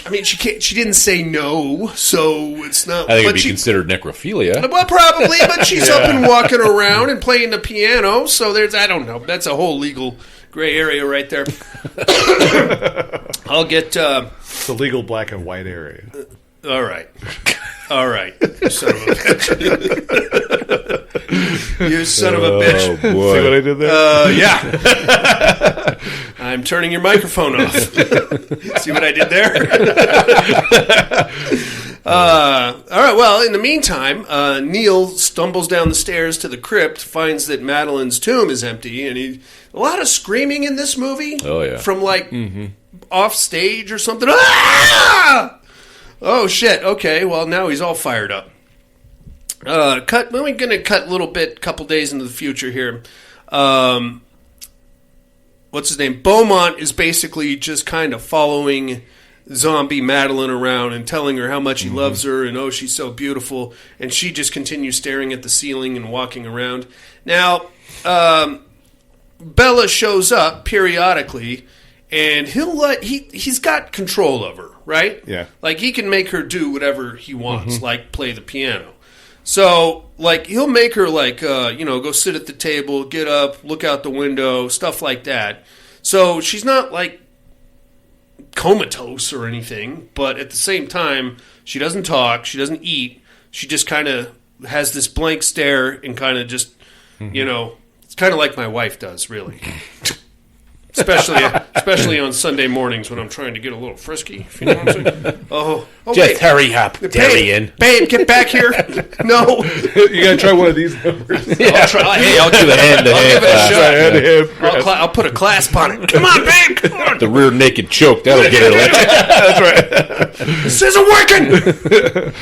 B: I mean, she can't. She didn't say no, so it's not.
D: I think it'd be considered necrophilia.
B: Well, probably, but she's up and walking around and playing the piano. So there's, I don't know. That's a whole legal gray area right there. I'll get
C: it's a legal black and white area.
B: All right, you son of a bitch. You son of a bitch.
C: Oh boy! See what I did there?
B: Yeah. I'm turning your microphone off. See what I did there? All right, well, in the meantime, Neil stumbles down the stairs to the crypt, finds that Madeline's tomb is empty, and a lot of screaming in this movie.
D: Oh, yeah.
B: From, off stage or something. Ah! Oh, shit. Okay, well, now he's all fired up. We're going to cut a little bit, couple days into the future here. What's his name? Beaumont is basically just kind of following zombie Madeline around and telling her how much he loves her and, oh, she's so beautiful. And she just continues staring at the ceiling and walking around. Now, Bella shows up periodically, and he's got control of her, right?
C: Yeah.
B: Like, he can make her do whatever he wants, like play the piano. So, he'll make her, go sit at the table, get up, look out the window, stuff like that. So, she's not, comatose or anything, but at the same time, she doesn't talk, she doesn't eat, she just kind of has this blank stare and kind of just, it's kind of like my wife does, really. Especially on Sunday mornings when I'm trying to get a little frisky. If you know what I'm saying? Oh,
D: just hurry up, Darian.
B: Babe, get back here. No.
C: You got to try one of these numbers.
B: Yeah. I'll
D: do the hand to
B: hand. I'll put a clasp on it. Come on, babe. Come on.
D: The rear naked choke. That'll get her electric.
C: That's right.
B: This isn't working.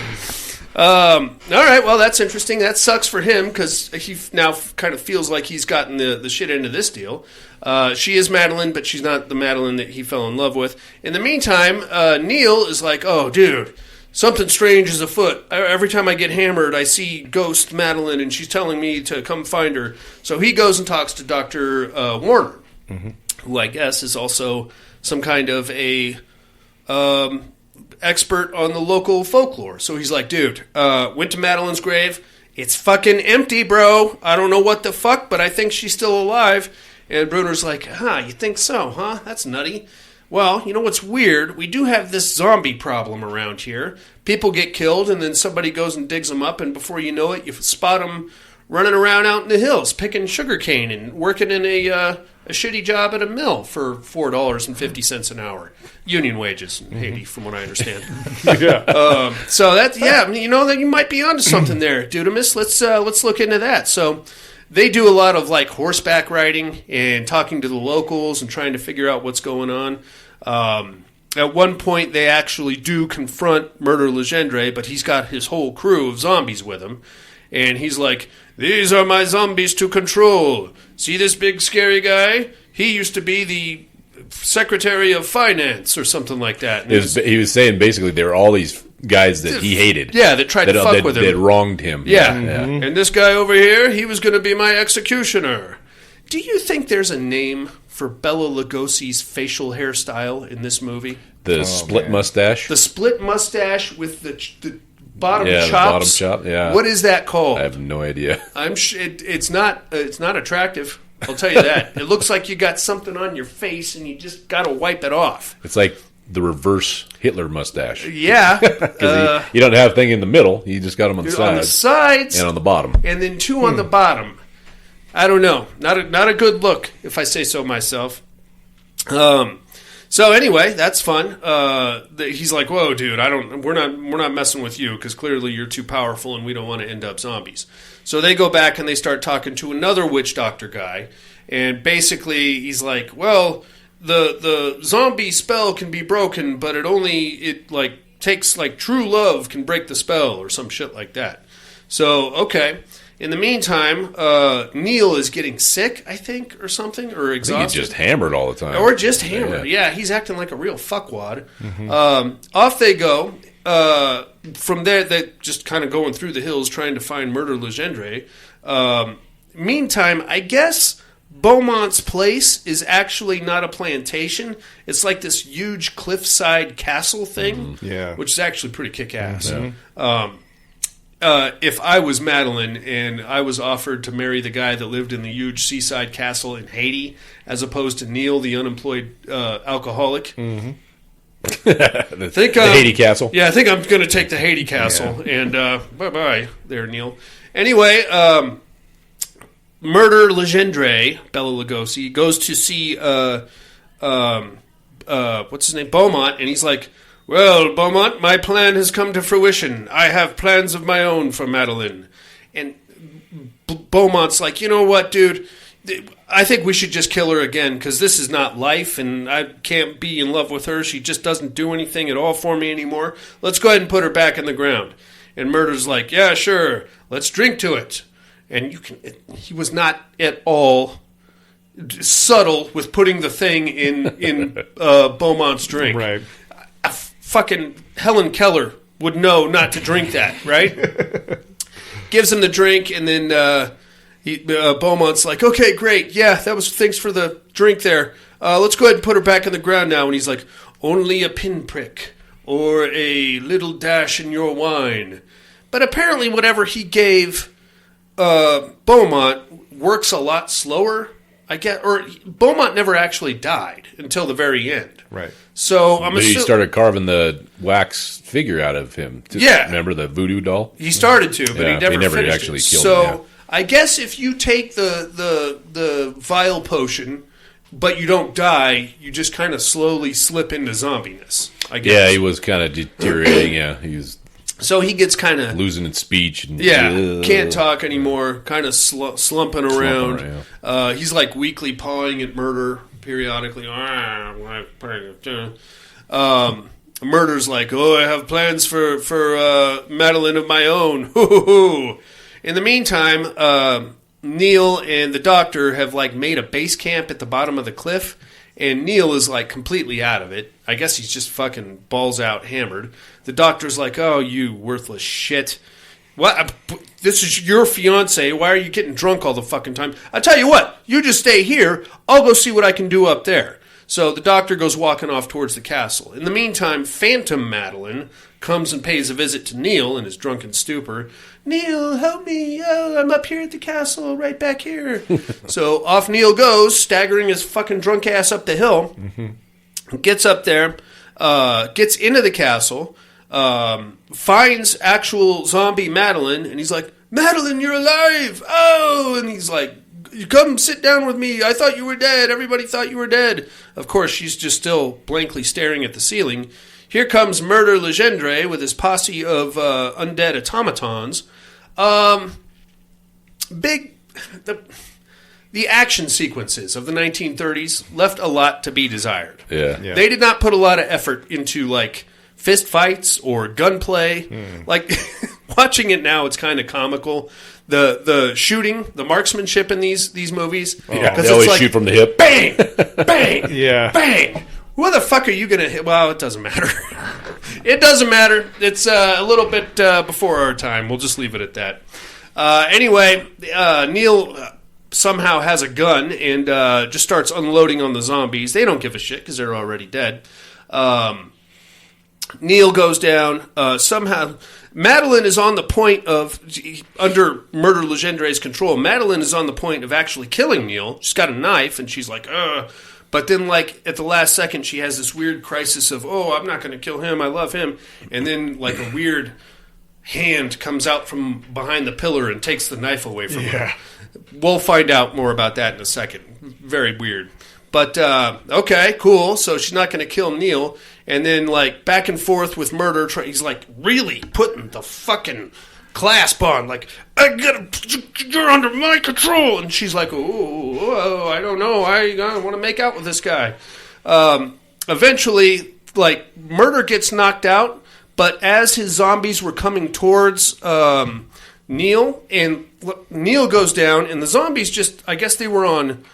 B: All right, well, that's interesting. That sucks for him because he now kind of feels like he's gotten the shit end of this deal. She is Madeline, but she's not the Madeline that he fell in love with. In the meantime, Neil is like, oh, dude, something strange is afoot. Every time I get hammered, I see ghost Madeline, and she's telling me to come find her. So he goes and talks to Dr. Warner, who I guess is also some kind of a expert on the local folklore. So he's like, dude, went to Madeline's grave. It's fucking empty, bro. I don't know what the fuck, but I think she's still alive. And Bruner's like, you think so, huh? That's nutty. Well, you know what's weird? We do have this zombie problem around here. People get killed, and then somebody goes and digs them up, and before you know it, you spot them running around out in the hills, picking sugarcane and working in a shitty job at a mill for $4.50 an hour. Union wages in Haiti, from what I understand.
C: Yeah.
B: So that, that you might be onto something there, Dudamus. Let's look into that. So they do a lot of horseback riding and talking to the locals and trying to figure out what's going on. At one point, they actually do confront Murder Legendre, but he's got his whole crew of zombies with him. And he's like, these are my zombies to control. See this big scary guy? He used to be the Secretary of Finance or something like that.
D: He was saying basically there were all these guys that he hated.
B: Yeah, that tried to fuck with him.
D: That wronged him.
B: Yeah. And this guy over here, he was going to be my executioner. Do you think there's a name for Bela Lugosi's facial hairstyle in this movie?
D: The split mustache?
B: The split mustache with the bottom chops.
D: The bottom chop, yeah.
B: What is that called?
D: I have no idea.
B: It's not attractive. I'll tell you that. It looks like you got something on your face and you just got to wipe it off.
D: It's like the reverse Hitler mustache.
B: Yeah.
D: Because you don't have a thing in the middle. You just got them on the sides.
B: On the sides.
D: And on the bottom.
B: And then two on the bottom. I don't know. Not a good look, if I say so myself. So anyway, that's fun. He's like, "Whoa, dude! We're not messing with you because clearly you're too powerful, and we don't want to end up zombies." So they go back and they start talking to another witch doctor guy, and basically he's like, "Well, the zombie spell can be broken, but it takes true love can break the spell or some shit like that." So okay. In the meantime, Neil is getting sick, I think, or something, or exhausted.
D: I think he's just hammered all the time.
B: Or just hammered. Yeah, he's acting like a real fuckwad. Off they go. From there, they're just kind of going through the hills trying to find Murder Legendre. Meantime, I guess Beaumont's place is actually not a plantation. It's like this huge cliffside castle thing, which is actually pretty kick-ass. If I was Madeline and I was offered to marry the guy that lived in the huge seaside castle in Haiti, as opposed to Neil, the unemployed alcoholic,
D: the
B: Haiti
D: castle.
B: Yeah, I think I'm going to take the Haiti castle. Yeah. And bye-bye there, Neil. Anyway, Murder Legendre, Bela Lugosi, goes to see what's his name, Beaumont, and he's like, Well, Beaumont, my plan has come to fruition. I have plans of my own for Madeline. And Beaumont's like, you know what, dude? I think we should just kill her again, because this is not life, and I can't be in love with her. She just doesn't do anything at all for me anymore. Let's go ahead and put her back in the ground. And Murder's like, yeah, sure, let's drink to it. And he was not at all subtle with putting the thing in Beaumont's drink.
C: Right.
B: Fucking Helen Keller would know not to drink that, right? Gives him the drink, and then Beaumont's like, okay, great, yeah, thanks for the drink there. Let's go ahead and put her back in the ground now. And he's like, only a pinprick or a little dash in your wine. But apparently whatever he gave Beaumont works a lot slower, I guess. Or Beaumont never actually died until the very end.
C: Right.
B: So
D: he started carving the wax figure out of him.
B: Yeah.
D: Remember the voodoo doll?
B: He started to, but he never finished
D: actually
B: it.
D: killed
B: so
D: him. Yeah.
B: I guess if you take the vial potion, but you don't die, you just kind of slowly slip into zombiness, I guess.
D: Yeah, he was kind of deteriorating. Yeah, he was.
B: So he gets kind of
D: losing his speech. And,
B: can't talk anymore, kind of slumping around. He's like weakly pawing at Murder periodically. Murder's like, oh, I have plans for Madeline of my own. Hoo-hoo-hoo. In the meantime, Neil and the doctor have like made a base camp at the bottom of the cliff, and Neil is like completely out of it. I guess he's just fucking balls out hammered. The doctor's like, oh, you worthless shit. What? This is your fiance. Why are you getting drunk all the fucking time? I tell you what, you just stay here. I'll go see what I can do up there. So the doctor goes walking off towards the castle. In the meantime, Phantom Madeline comes and pays a visit to Neil in his drunken stupor. Neil, help me. Oh, I'm up here at the castle, right back here. So off Neil goes, staggering his fucking drunk ass up the hill. Mm-hmm. Gets up there, gets into the castle, finds actual zombie Madeline, and he's like, Madeline, you're alive! Oh! And he's like, come sit down with me. I thought you were dead. Everybody thought you were dead. Of course, she's just still blankly staring at the ceiling. Here comes Murder Legendre with his posse of undead automatons. The action sequences of the 1930s left a lot to be desired.
D: Yeah.
B: They did not put a lot of effort into, like, fist fights or gunplay. Like, watching it now, it's kind of comical. The shooting, the marksmanship in these movies.
D: Yeah, they always shoot from the hip.
B: Bang! Bang!
C: Yeah.
B: Bang! Where the fuck are you going to hit? Well, it doesn't matter. It doesn't matter. It's a little bit before our time. We'll just leave it at that. Anyway, Neil somehow has a gun and just starts unloading on the zombies. They don't give a shit because they're already dead. Neil goes down. Somehow, Madeline is on the point of, under Murder Legendre's control, Madeline is on the point of actually killing Neil. She's got a knife, and she's like, ugh. But then, like, at the last second, she has this weird crisis of, oh, I'm not going to kill him. I love him. And then, like, a weird hand comes out from behind the pillar and takes the knife away from her. We'll find out more about that in a second. Very weird. But, okay, cool. So she's not going to kill Neil. And then, like, back and forth with Murder. He's, like, really putting the fucking clasp on. Like, you're under my control. And she's like, oh, I don't know. I want to make out with this guy. Eventually, like, Murder gets knocked out. But as his zombies were coming towards Neil, and Neil goes down, and the zombies just, I guess they were on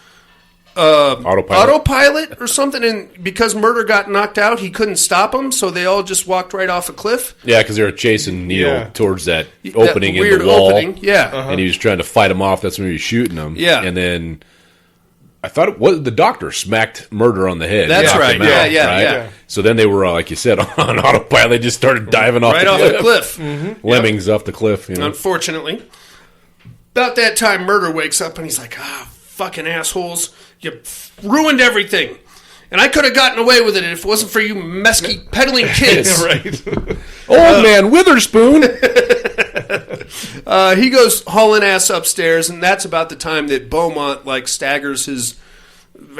B: autopilot or something, and because Murder got knocked out, he couldn't stop them, so they all just walked right off a cliff.
D: Yeah, because they were chasing Neil towards that opening
B: that weird
D: in the wall.
B: Opening. Yeah.
D: And he was trying to fight him off. That's when he was shooting them.
B: Yeah.
D: And then I thought it was the doctor smacked Murder on the head.
B: That's right.
D: Out,
B: Yeah.
D: So then they were, like you said, on autopilot. They just started diving off
B: the cliff. Mm-hmm.
D: Lemmings off the cliff. You know?
B: Unfortunately. About that time, Murder wakes up and he's like, fucking assholes. You ruined everything. And I could have gotten away with it if it wasn't for you mesky peddling kids.
C: Right.
D: Old man Witherspoon.
B: He goes hauling ass upstairs, and that's about the time that Beaumont, like, staggers his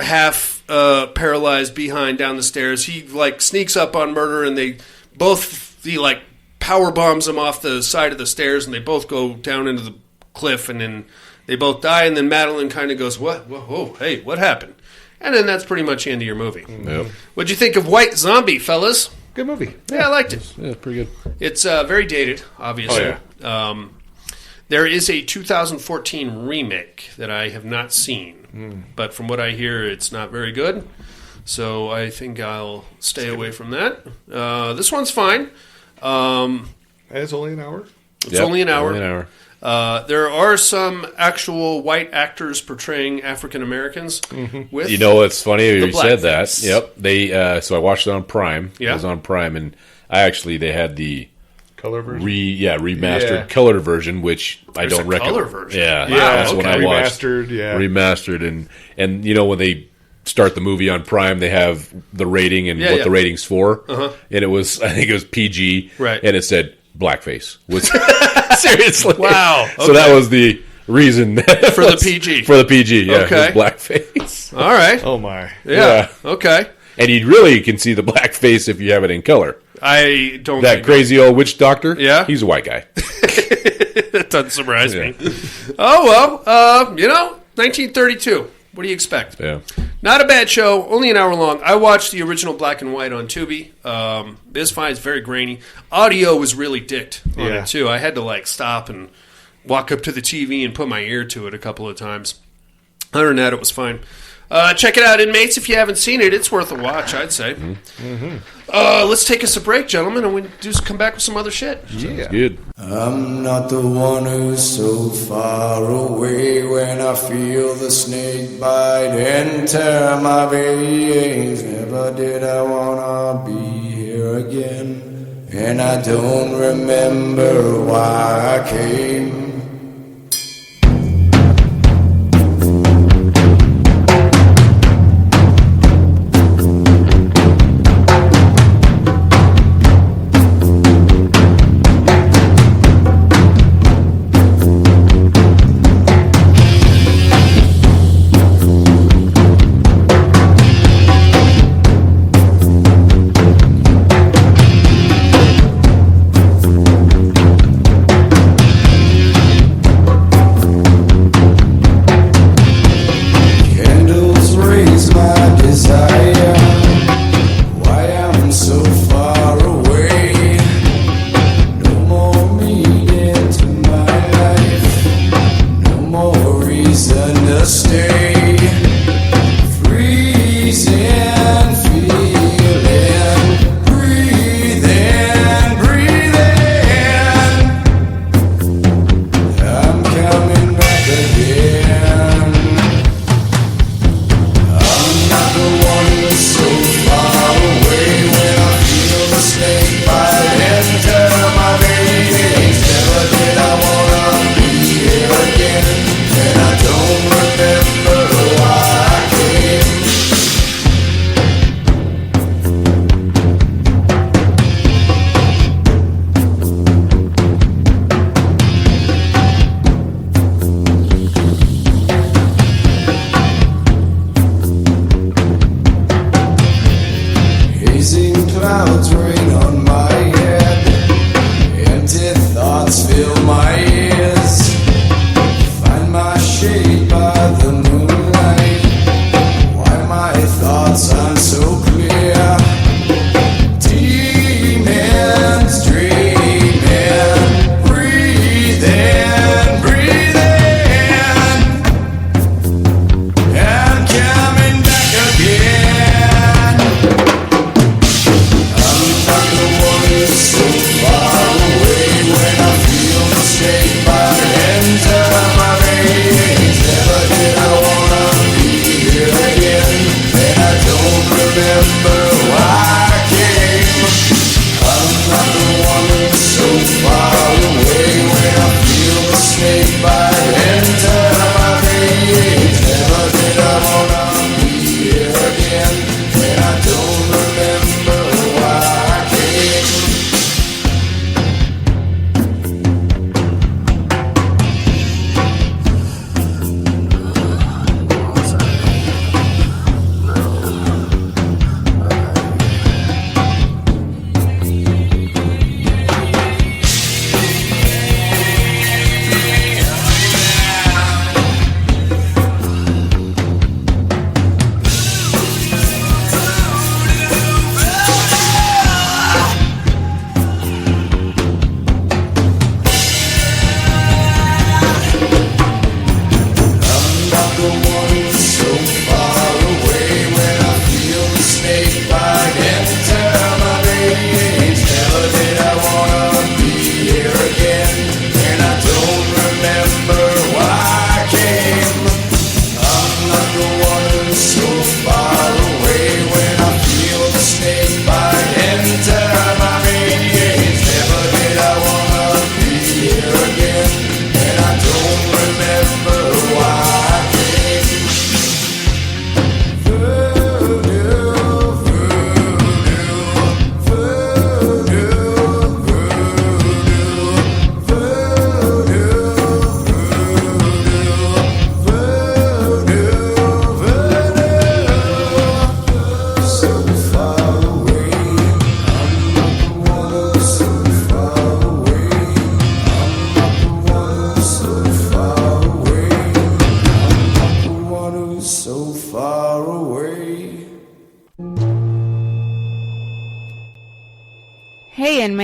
B: half paralyzed behind down the stairs. He like sneaks up on Murder, and he like power bombs him off the side of the stairs, and they both go down into the cliff, and then they both die. And then Madeline kind of goes, "What? Whoa, hey, what happened?" And then that's pretty much the end of your movie.
D: Yep.
B: What'd you think of White Zombie, fellas?
C: Good movie.
B: Yeah, I liked it.
D: Yeah, pretty good.
B: It's very dated, obviously.
C: Oh, yeah.
B: There is a 2014 remake that I have not seen, but from what I hear, it's not very good. So I think I'll stay away from that. This one's fine.
C: It's only an hour.
B: It's only an hour. There are some actual white actors portraying African Americans. With
D: you know, it's funny you said that.
B: face.
D: Yep. They so I watched it on Prime.
B: Yeah.
D: It was on Prime, and they had the
C: color version.
D: Remastered color version, which I don't recommend.
B: Color version.
D: Yeah,
B: Wow,
D: that's when I watched
C: remastered.
D: And you know when they start the movie on Prime, they have the rating and what the rating's for, and it was I think it was PG,
B: right?
D: And it said blackface. Was seriously
B: wow. Okay.
D: So that was the reason
B: for the PG.
D: For the PG, yeah,
B: okay.
D: it was blackface.
B: All right.
C: Oh my.
B: Yeah. Okay.
D: And you really can see the blackface if you have it in color.
B: I don't.
D: That crazy old witch doctor.
B: Yeah,
D: he's a white guy.
B: That doesn't surprise me. Oh well, 1932. What do you expect?
D: Yeah.
B: Not a bad show. Only an hour long. I watched the original black and white on Tubi. It's fine. It's very grainy. Audio was really dicked on it too. I had to like stop and walk up to the TV and put my ear to it a couple of times. Other than that, it was fine. Check it out, Inmates. If you haven't seen it, it's worth a watch, I'd say. Let's take us a break, gentlemen, and we come back with some other shit.
D: Sounds good.
L: I'm not the one who's so far away when I feel the snake bite and tear my veins. Never did I wanna be here again, and I don't remember why I came.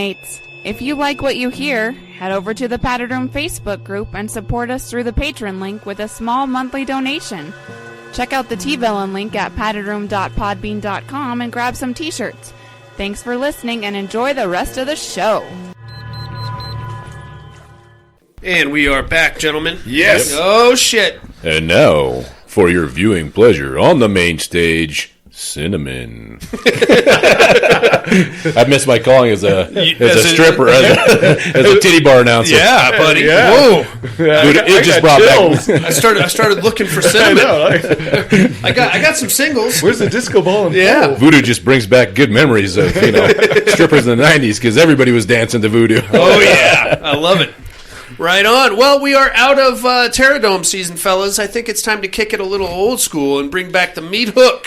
E: mates. If you like what you hear, head over to the Padded Room Facebook group and support us through the Patreon link with a small monthly donation. Check out the T-Villain link at paddedroom.podbean.com and grab some t-shirts. Thanks for listening and enjoy the rest of the show.
B: And we are back, gentlemen.
C: Yes.
B: Oh, shit.
D: And now, for your viewing pleasure on the main stage, Cinnamon. I missed my calling as a stripper, as a titty bar announcer.
B: Yeah, buddy.
C: Yeah.
B: Whoa.
D: Dude, it just brought back.
B: I started looking for Cinnamon. I got some singles.
C: Where's the disco ball?
B: Yeah.
D: Voodoo just brings back good memories of strippers in the 90s because everybody was dancing to voodoo.
B: Oh, yeah. I love it. Right on. Well, we are out of Pterodome season, fellas. I think it's time to kick it a little old school and bring back the meat hook.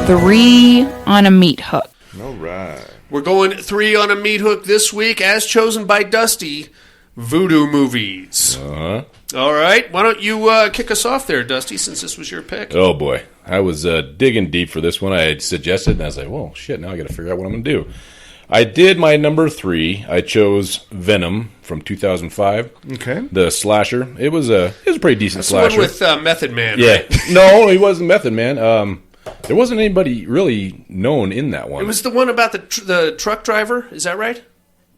E: Three on a meat hook.
C: All right.
B: We're going 3 on a meat hook this week, as chosen by Dusty, voodoo movies.
D: Uh-huh.
B: All right. Why don't you kick us off there, Dusty, since this was your pick?
D: Oh, boy. I was digging deep for this one. I had suggested, and I was like, well, shit, now I got to figure out what I'm going to do. I did my number 3. I chose Venom from 2005.
C: Okay.
D: The slasher. It was a pretty decent slasher.
B: The one with Method Man,
D: Yeah.
B: right?
D: No, he wasn't Method Man. There wasn't anybody really known in that one.
B: It was the one about the truck driver. Is that right?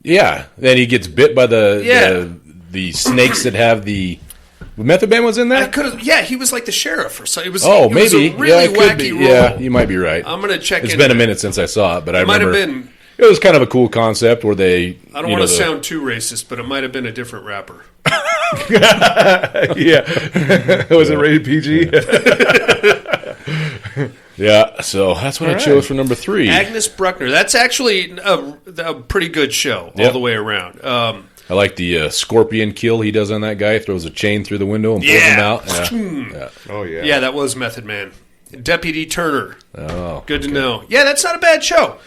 D: Yeah. Then he gets bit by the snakes that have the... Method Man was in that?
B: Yeah, he was like the sheriff or something. It was
D: maybe.
B: Was a really wacky role.
D: Yeah, you might be right.
B: I'm going to check
D: It's been a minute since I saw it, but I remember...
B: Might have been...
D: It was kind of a cool concept where they...
B: I don't want to sound too racist, but it might have been a different rapper.
C: Yeah. Was it rated PG?
D: Yeah, so that's what I chose for number 3.
B: Agnes Bruckner. That's actually a pretty good show all the way around.
D: I like the scorpion kill he does on that guy. Throws a chain through the window and pulls him out.
C: Yeah. Oh, yeah.
B: Yeah, that was Method Man. Deputy Turner.
D: Oh,
B: good to know. Yeah, that's not a bad show.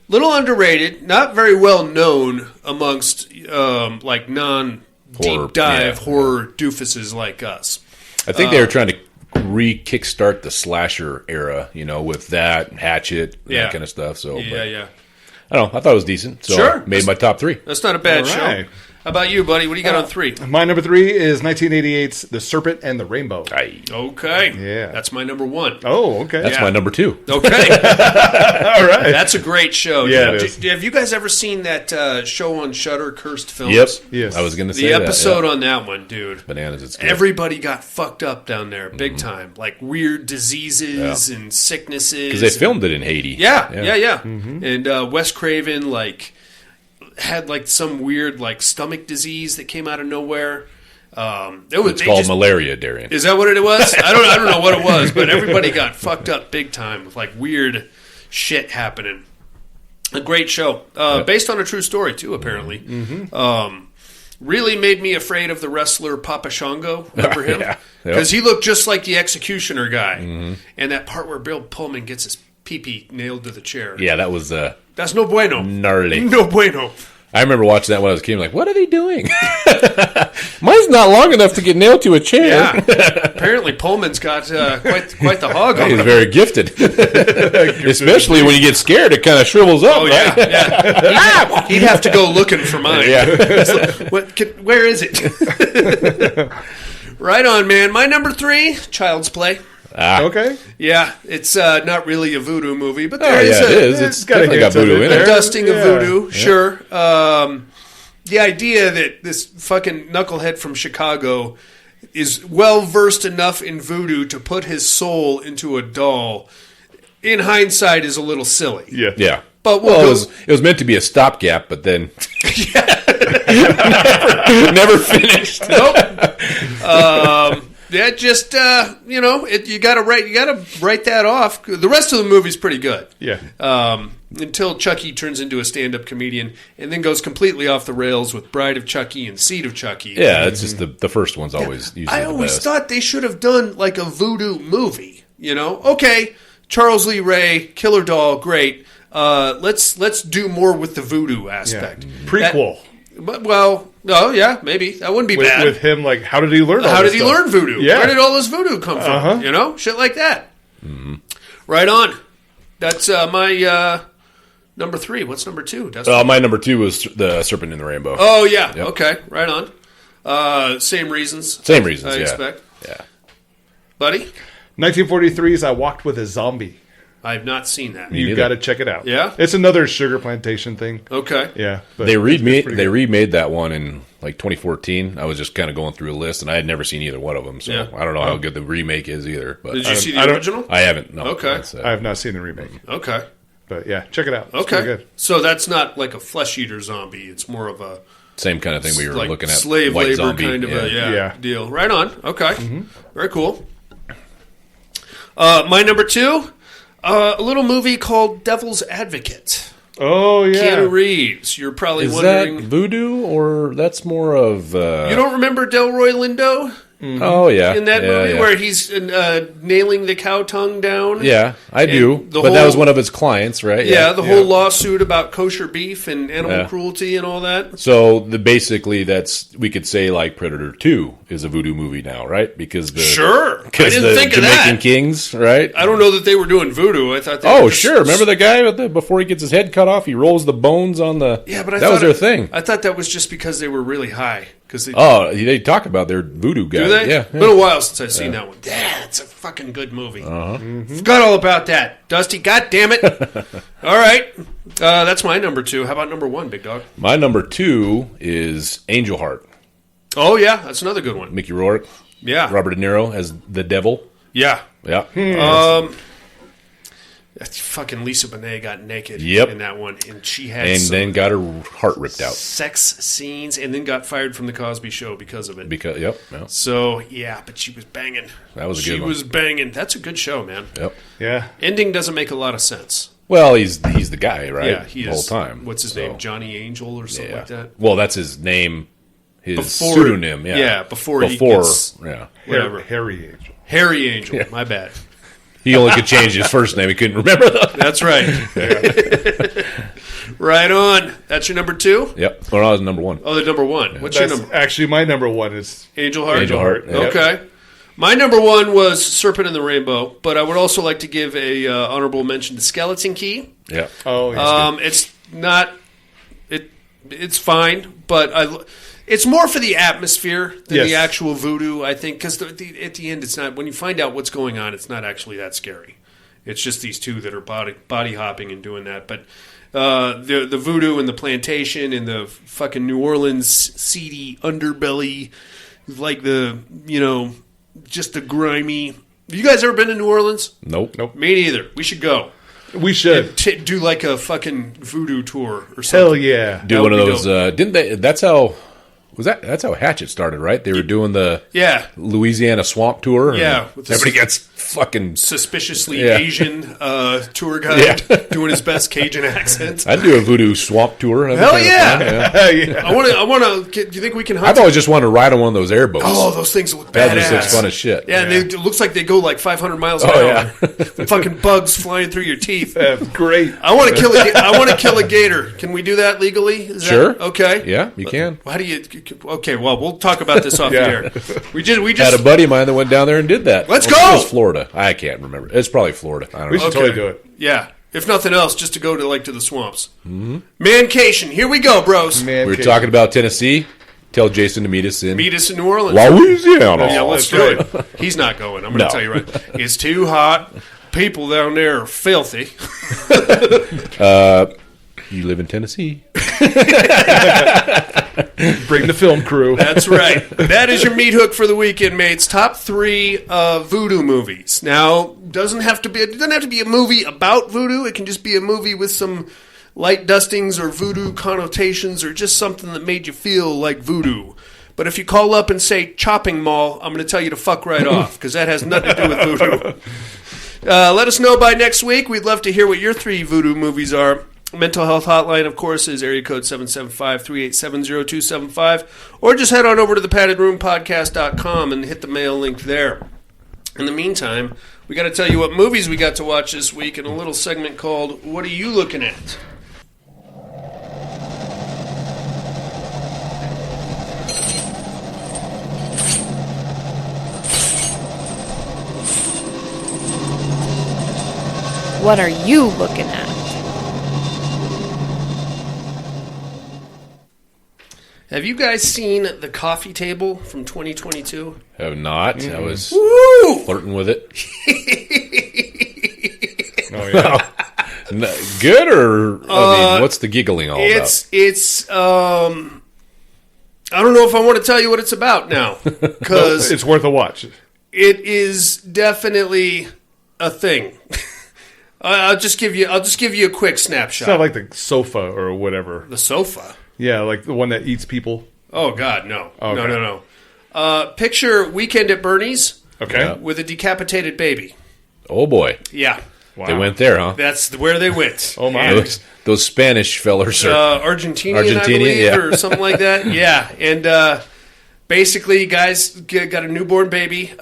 B: Little underrated, not very well known amongst like non-deep dive horror doofuses like us.
D: I think they were trying to re-kickstart the slasher era, with that, Hatchet, that kind of stuff. So,
B: yeah.
D: I don't know. I thought it was decent. So
B: sure.
D: I made my top 3.
B: That's not a bad show. How about you, buddy? What do you got on 3?
C: My number 3 is 1988's The Serpent and the Rainbow.
B: Okay.
C: Yeah.
B: That's my number 1.
C: Oh, okay.
D: That's my number 2.
B: Okay.
C: All right.
B: That's a great show.
C: Yeah, it is.
B: Have you guys ever seen that show on Shudder, Cursed Films?
D: Yep.
C: Yes.
D: I was going to say
B: the episode on that one, dude.
D: Bananas. It's good.
B: Everybody got fucked up down there, big time. Like weird diseases and sicknesses.
D: Because they filmed it in Haiti.
B: Yeah. Mm-hmm. And Wes Craven, had some weird stomach disease that came out of nowhere.
D: It's called malaria, Darian.
B: Is that what it was? I don't know what it was, but everybody got fucked up big time with weird shit happening. A great show, based on a true story too, apparently.
C: Mm-hmm.
B: Really made me afraid of the wrestler Papa Shango. Remember him?
D: Yeah.
B: Because he looked just like the Executioner guy. Mm-hmm. And that part where Bill Pullman gets his pee-pee nailed to the chair.
D: Yeah, that was
B: that's no bueno.
D: Gnarly.
B: No bueno.
D: I remember watching that when I was a kid. Like, what are they doing? Mine's not long enough to get nailed to a chair.
B: Yeah. Apparently, Pullman's got quite the hog on
D: He's
B: him.
D: very gifted. Especially when you get scared, it kind of shrivels up.
B: Oh,
D: right?
B: yeah. He'd have to go looking for mine.
D: Yeah.
B: Where is it? Right on, man. My number 3, Child's Play.
C: Okay.
B: Yeah, it's not really a voodoo movie, but
D: it is. It's definitely got voodoo in it.
B: A dusting of voodoo, sure. The idea that this fucking knucklehead from Chicago is well versed enough in voodoo to put his soul into a doll, in hindsight, is a little silly.
D: Yeah.
B: But
D: it was meant to be a stopgap, but then never finished.
B: Nope. that just you got to write that off. The rest of the movie's pretty good.
C: Yeah.
B: Until Chucky turns into a stand-up comedian and then goes completely off the rails with Bride of Chucky and Seed of Chucky.
D: Yeah, it's just the first one's always usually
B: I
D: the
B: always
D: best.
B: thought they should have done like a voodoo movie. Okay, Charles Lee Ray, Killer Doll, great. Let's do more with the voodoo aspect.
C: Yeah. Prequel.
B: Maybe that wouldn't be bad.
C: With him, like, how did he learn?
B: How did he learn voodoo?
C: Yeah.
B: Where did all this voodoo come from? Shit like that.
D: Mm-hmm.
B: Right on. That's my number 3. What's number 2?
D: My number 2 was the Serpent in the Rainbow.
B: Oh yeah.
D: Yep.
B: Okay. Right on. Same reasons.
D: I
B: expect.
D: Yeah.
B: Buddy.
C: 1943's I Walked with a Zombie.
B: I've not seen that.
C: You got to check it out.
B: Yeah?
C: It's another sugar plantation thing.
B: Okay.
C: Yeah.
D: They remade that one in like 2014. I was just kind of going through a list, and I had never seen either one of them, so I don't know how good the remake is either. But
B: did you see the original?
D: I haven't. No.
B: Okay.
C: I have not seen the remake.
B: Okay.
C: But yeah, check it out. It's
B: okay.
C: good.
B: So that's not like a flesh eater zombie. It's more of a
D: same kind of thing we were
B: like
D: looking at.
B: Slave
D: White
B: labor
D: zombie.
B: kind of a deal. Right on. Okay. Mm-hmm. Very cool. My number 2, a little movie called Devil's Advocate.
C: Oh, yeah.
B: Keanu Reeves. You're probably
D: Is
B: wondering.
D: that voodoo, or that's more of...
B: You don't remember Delroy Lindo?
D: Mm-hmm. Oh, yeah.
B: In that movie where he's nailing the cow tongue down?
D: Yeah, I do. But that was one of his clients, right?
B: Yeah, the whole lawsuit about kosher beef and animal cruelty and all that.
D: So basically that's, we could say like Predator 2 is a voodoo movie now, right? Because
B: Sure. I didn't think of that.
D: Jamaican Kings, right?
B: I don't know that they were doing voodoo. I thought they were just,
D: sure. Remember the guy before he gets his head cut off, he rolls the bones on the...
B: Yeah, but
D: that was their thing.
B: I thought that was just because they were really high.
D: They talk about their voodoo guy.
B: Do they?
D: Yeah.
B: Been a while since I've seen that one. Yeah, it's a fucking good movie. Forgot all about that. Dusty, God damn it. All right. That's my number 2. How about number 1, big dog?
D: My number 2 is Angel Heart.
B: Oh, yeah. That's another good one.
D: Mickey Rourke.
B: Yeah.
D: Robert De Niro as the devil.
B: Yeah.
D: Yeah.
B: That's fucking Lisa Bonet got naked
D: Yep.
B: in that one, and she had
D: then got her heart ripped out.
B: Sex scenes, and then got fired from the Cosby Show because of it.
D: Yep.
B: So yeah, but she was banging.
D: That was a good one.
B: She was banging. That's a good show, man.
D: Yep.
C: Yeah.
B: Ending doesn't make a lot of sense.
D: Well, he's the guy, right?
B: Yeah, he
D: the
B: is.
D: whole time.
B: What's his name? Johnny Angel or something like that.
D: Well, that's his name. His pseudonym. Yeah.
B: Yeah. Before he gets
C: whatever. Harry Angel.
B: Harry Angel. My bad.
D: He only could change his first name. He couldn't remember that.
B: That's right. Right on. That's your number 2?
D: Yep. Well, I was number 1.
B: Oh, the number 1. What's your number?
C: Actually, my number 1 is
B: Angel Heart.
C: Angel Heart.
D: Yep.
B: Okay. My number 1 was Serpent in the Rainbow, but I would also like to give a honorable mention to Skeleton Key.
D: Yeah.
C: Oh, yes.
B: It's not. It's fine, but it's more for the atmosphere than the actual voodoo, I think, because at the end, it's not. When you find out what's going on, it's not actually that scary. It's just these two that are body hopping and doing that. But the voodoo and the plantation and the fucking New Orleans seedy underbelly, like just the grimy. Have you guys ever been to New Orleans?
D: Nope.
B: Me neither. We should go.
C: We should
B: do like a fucking voodoo tour or something.
C: Hell yeah!
D: Do one of those. Didn't they? That's how Hatchet started, right? They were doing the Louisiana swamp tour.
B: Yeah,
D: everybody gets fucking
B: suspiciously Asian tour guide doing his best Cajun accent.
D: I'd do a voodoo swamp tour.
B: Hell yeah! I want to. Do you think we can hunt?
D: I've always just wanted to ride on one of those airboats.
B: Oh, those things look badass.
D: That just looks fun as shit.
B: Yeah, and it looks like they go like 500 miles an hour. Yeah. Fucking bugs flying through your teeth.
C: Great.
B: I want to kill a gator. Can we do that legally?
D: Sure.
B: Okay.
D: Yeah, you can.
B: How do you? Okay, well, we'll talk about this off the air. We just
D: had a buddy of mine that went down there and did that.
B: Let's go.
D: It was Florida. I can't remember. It's probably Florida. I don't know.
C: We should totally do it.
B: Yeah. If nothing else, just to go to the swamps. Mm-hmm. Mancation. Here we go, bros.
D: We were talking about Tennessee. Tell Jason to meet us in
B: New Orleans.
D: Louisiana.
B: Yeah, let's do it. He's not going. I'm going to tell you right. It's too hot. People down there are filthy.
D: You live in Tennessee.
C: Bring the film crew.
B: That's right. That is your meat hook for the weekend, mates. Top 3 voodoo movies. Now, it doesn't have to be a movie about voodoo. It can just be a movie with some light dustings or voodoo connotations or just something that made you feel like voodoo. But if you call up and say chopping mall, I'm going to tell you to fuck right off, because that has nothing to do with voodoo. Let us know by next week. We'd love to hear what your 3 voodoo movies are. Mental health hotline, of course, is area code 775-387-0275. Or just head on over to thepatedroompodcast.com and hit the mail link there. In the meantime, we got to tell you what movies we got to watch this week in a little segment called What Are You Looking At?
E: What are you looking at?
B: Have you guys seen The Coffee Table from 2022?
D: Have not. I was flirting with it.
C: Oh, yeah.
D: Good or what's the giggling all about?
B: It's I don't know if I want to tell you what it's about now, because
C: it's worth a watch.
B: It is definitely a thing. I'll just give you a quick snapshot.
C: It's not like the sofa or whatever.
B: The sofa?
C: Yeah, like the one that eats people.
B: Oh God, no.
C: Okay.
B: No. Picture Weekend at Bernie's.
C: Okay.
B: With a decapitated baby.
D: Oh boy.
B: Yeah.
D: Wow. They went there, huh?
B: That's where they went.
C: Oh my.
D: Those Spanish fellers are
B: Argentinian, I believe, or something like that. Yeah. And basically, guys got a newborn baby,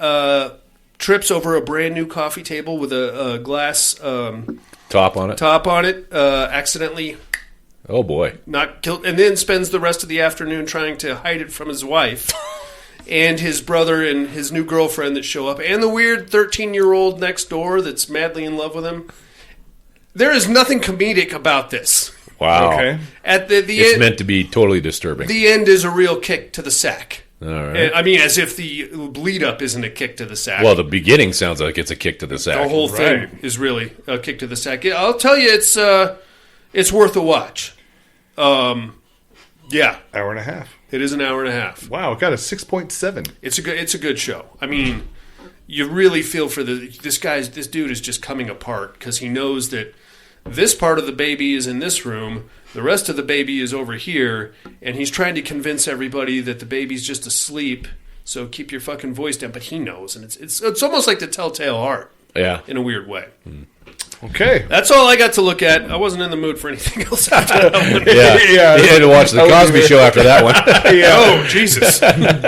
B: trips over a brand new coffee table with a glass
D: top on it,
B: accidentally.
D: Oh boy.
B: Not killed, and then spends the rest of the afternoon trying to hide it from his wife and his brother and his new girlfriend that show up, and the weird 13-year-old next door that's madly in love with him. There is nothing comedic about this.
D: Wow.
C: Okay.
B: At the
D: it's
B: end,
D: meant to be totally disturbing.
B: The end is a real kick to the sack.
D: All right.
B: I mean, as if the lead up isn't a kick to the sack.
D: Well, the beginning sounds like it's a kick to the sack.
B: The whole thing is really a kick to the sack. I'll tell you, it's worth a watch. Yeah,
C: hour and a half.
B: It is an hour and a half.
C: Wow, it got a 6.7.
B: It's a good show. I mean, you really feel for this dude is just coming apart because he knows that this part of the baby is in this room, the rest of the baby is over here, and he's trying to convince everybody that the baby's just asleep. So keep your fucking voice down. But he knows, and it's almost like the Telltale Heart.
D: Yeah,
B: in a weird way.
C: Okay,
B: that's all I got to look at. I wasn't in the mood for anything else after that one.
D: Yeah, you had to watch the Cosby Show after that one.
B: Yeah. Oh Jesus,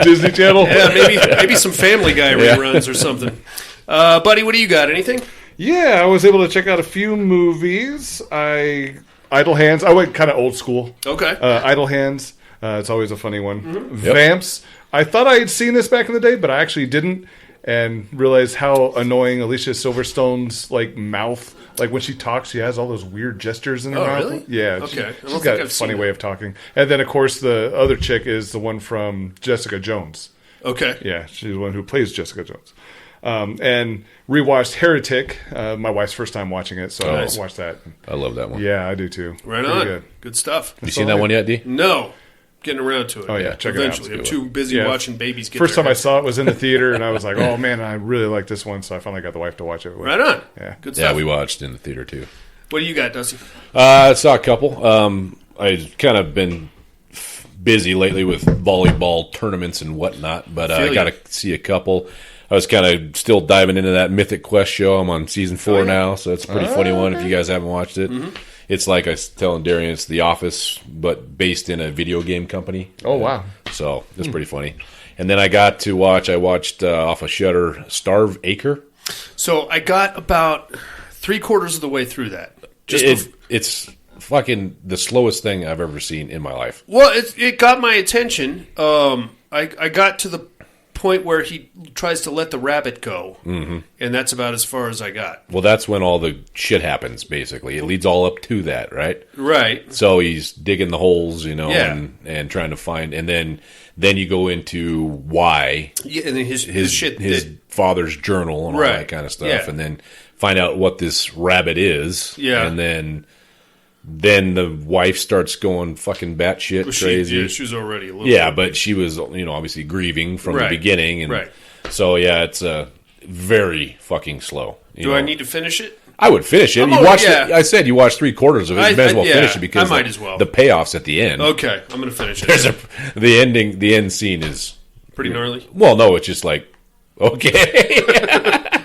C: Disney Channel.
B: Yeah, maybe some Family Guy reruns or something. Buddy, what do you got? Anything?
C: Yeah, I was able to check out a few movies. Idle Hands. I went kind of old school.
B: Okay.
C: Idle Hands. It's always a funny one.
B: Mm-hmm.
D: Yep.
C: Vamps. I thought I had seen this back in the day, but I actually didn't, and realized how annoying Alicia Silverstone's mouth. Like when she talks, she has all those weird gestures in her mouth.
B: Really?
C: Yeah.
B: Okay.
C: She's got a funny way of talking. And then, of course, the other chick is the one from Jessica Jones.
B: Okay.
C: Yeah, she's the one who plays Jessica Jones. And rewatched Heretic. My wife's first time watching it, so I watched that.
D: I love that one.
C: Yeah, I do too.
B: Right on. Good stuff.
D: You seen that one yet, D?
B: No. Getting around to it.
C: Oh yeah, check
B: eventually.
C: it out.
B: I'm too busy watching babies get
C: First
B: their
C: time I saw it was in the theater, and I was like, "Oh man, I really like this one." So I finally got the wife to watch it.
B: Right on.
C: Yeah,
B: good stuff.
D: Yeah, we watched in the theater too.
B: What do you got, Dusty?
D: I saw a couple. I've kind of been busy lately with volleyball tournaments and whatnot, but I got to see a couple. I was kind of still diving into that Mythic Quest show. I'm on season 4 now, so it's a pretty funny one if you guys haven't watched it. Mm-hmm. It's like I was telling Darian, it's The Office, but based in a video game company.
C: Oh, wow.
D: So it's pretty funny. And then I watched off of Shudder, Starve Acre.
B: So I got about 3/4 of the way through that.
D: It's fucking the slowest thing I've ever seen in my life.
B: Well, it got my attention. I got to the point where he tries to let the rabbit go, and that's about as far as I got.
D: Well, that's when all the shit happens, basically. It leads all up to that, right?
B: Right.
D: So he's digging the holes, and trying to find, and then you go into why
B: and then his
D: father's journal and all that kind of stuff, and then find out what this rabbit is, and then the wife starts going fucking batshit crazy.
B: She was already a little
D: bit. But she was, obviously grieving from the beginning. And so, it's very fucking slow.
B: Do I need to finish it?
D: I would finish it. I said you watched 3/4 of it. You might as well finish it because
B: I might as well.
D: The payoffs at the end.
B: Okay, I'm going to finish it.
D: The end scene is
B: pretty gnarly.
D: Well, no, it's just like okay.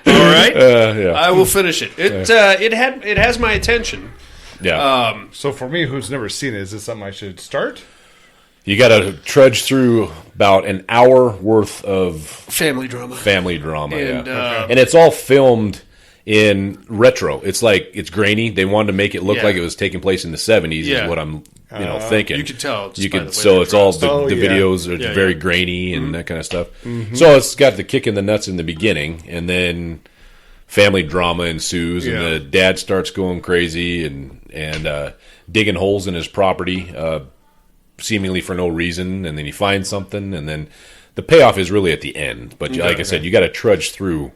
B: All right, I will finish it. It has my attention.
D: Yeah.
C: So for me, who's never seen it, is this something I should start?
D: You got to trudge through about an hour worth of
B: family drama.
D: And it's all filmed in retro. It's like it's grainy. They wanted to make it look like it was taking place in the 70s. Is what I'm thinking.
B: You can tell.
D: So it's all the videos are very grainy and that kind of stuff. Mm-hmm. So it's got the kick in the nuts in the beginning, and then family drama ensues, and the dad starts going crazy and digging holes in his property, seemingly for no reason, and then he finds something, and then the payoff is really at the end. But like I said, you got to trudge through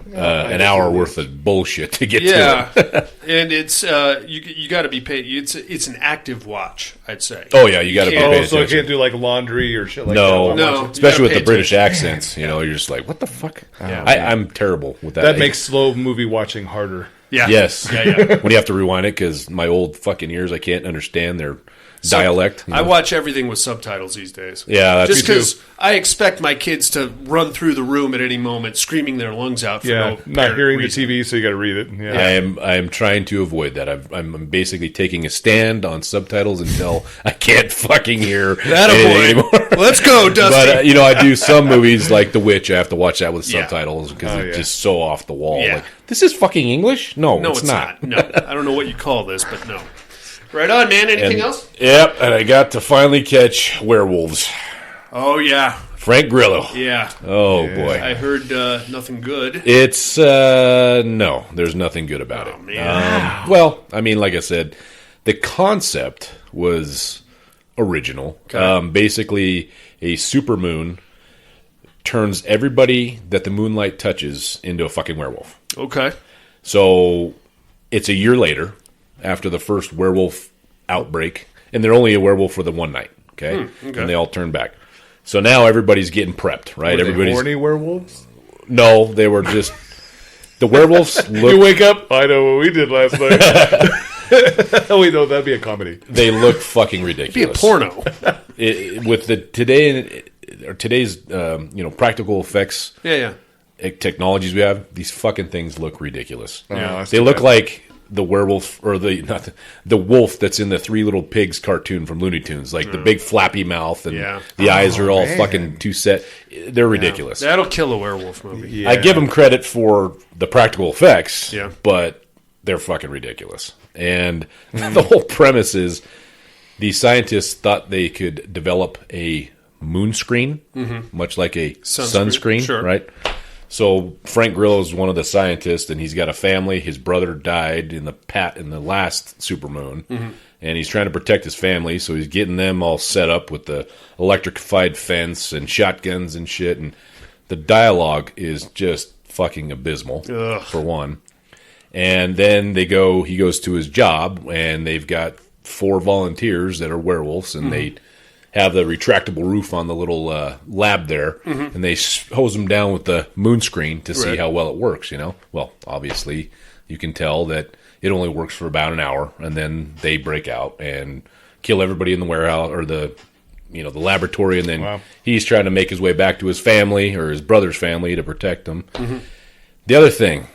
D: an hour worth of bullshit to get to it.
B: And it's you got to be paid. It's an active watch, I'd say.
D: Oh yeah, you got to be paid attention.
C: So you can't do like laundry or shit like that.
B: No,
D: especially with the British accents. You're just like, what the fuck? I'm terrible with that.
C: That makes slow movie watching harder.
B: Yeah.
D: Yes. When you have to rewind it because my old fucking ears, I can't understand their dialect.
B: I watch everything with subtitles these days.
D: Yeah, that's
B: just because I expect my kids to run through the room at any moment, screaming their lungs out. For
C: not hearing
B: reason.
C: the TV, so you got to read it. Yeah.
D: I am trying to avoid that. I'm basically taking a stand on subtitles until I can't fucking hear anything anymore.
B: Let's go, Dusty.
D: But I do some movies like The Witch. I have to watch that with subtitles because it's just so off the wall.
B: Yeah.
D: Like, this is fucking English? No, it's
B: not. No, I don't know what you call this, but no. Right on, man. Anything else?
D: Yep, and I got to finally catch Werewolves.
B: Oh, yeah.
D: Frank Grillo.
B: Yeah.
D: Oh, boy.
B: I heard nothing good.
D: It's, no, there's nothing good about it.
B: Man.
D: Well, I mean, like I said, the concept was original.
B: Okay.
D: Basically, a supermoon turns everybody that the moonlight touches into a fucking werewolf.
B: Okay.
D: So, it's a year later, after the first werewolf outbreak, and they're only a werewolf for the one night, okay? And they all turn back. So now everybody's getting prepped, right?
C: Everybody's horny werewolves?
D: No, they were just the werewolves.
C: You wake up. I know what we did last night. Wait, no, that'd be a comedy.
D: They look fucking ridiculous.
B: It'd be a porno.
D: With the today's practical effects. Technologies we have. These fucking things look ridiculous. They look like the werewolf or the wolf that's in the Three Little Pigs cartoon from Looney Tunes, like the big flappy mouth and the eyes are all fucking too set. They're ridiculous.
B: That'll kill a werewolf movie.
D: I give them credit for the practical effects, but they're fucking ridiculous. And the whole premise is these scientists thought they could develop a moon screen, much like a sunscreen, right? So Frank Grillo is one of the scientists, and he's got a family. His brother died in the last supermoon, and he's trying to protect his family. So he's getting them all set up with the electrified fence and shotguns and shit. And the dialogue is just fucking abysmal, for one. And then he goes to his job, and they've got 4 volunteers that are werewolves, and they have the retractable roof on the little lab there, and they hose them down with the moon screen to see how well it works, Well, obviously, you can tell that it only works for about an hour, and then they break out and kill everybody in the warehouse or the laboratory, and then he's trying to make his way back to his family or his brother's family to protect them. The other thing,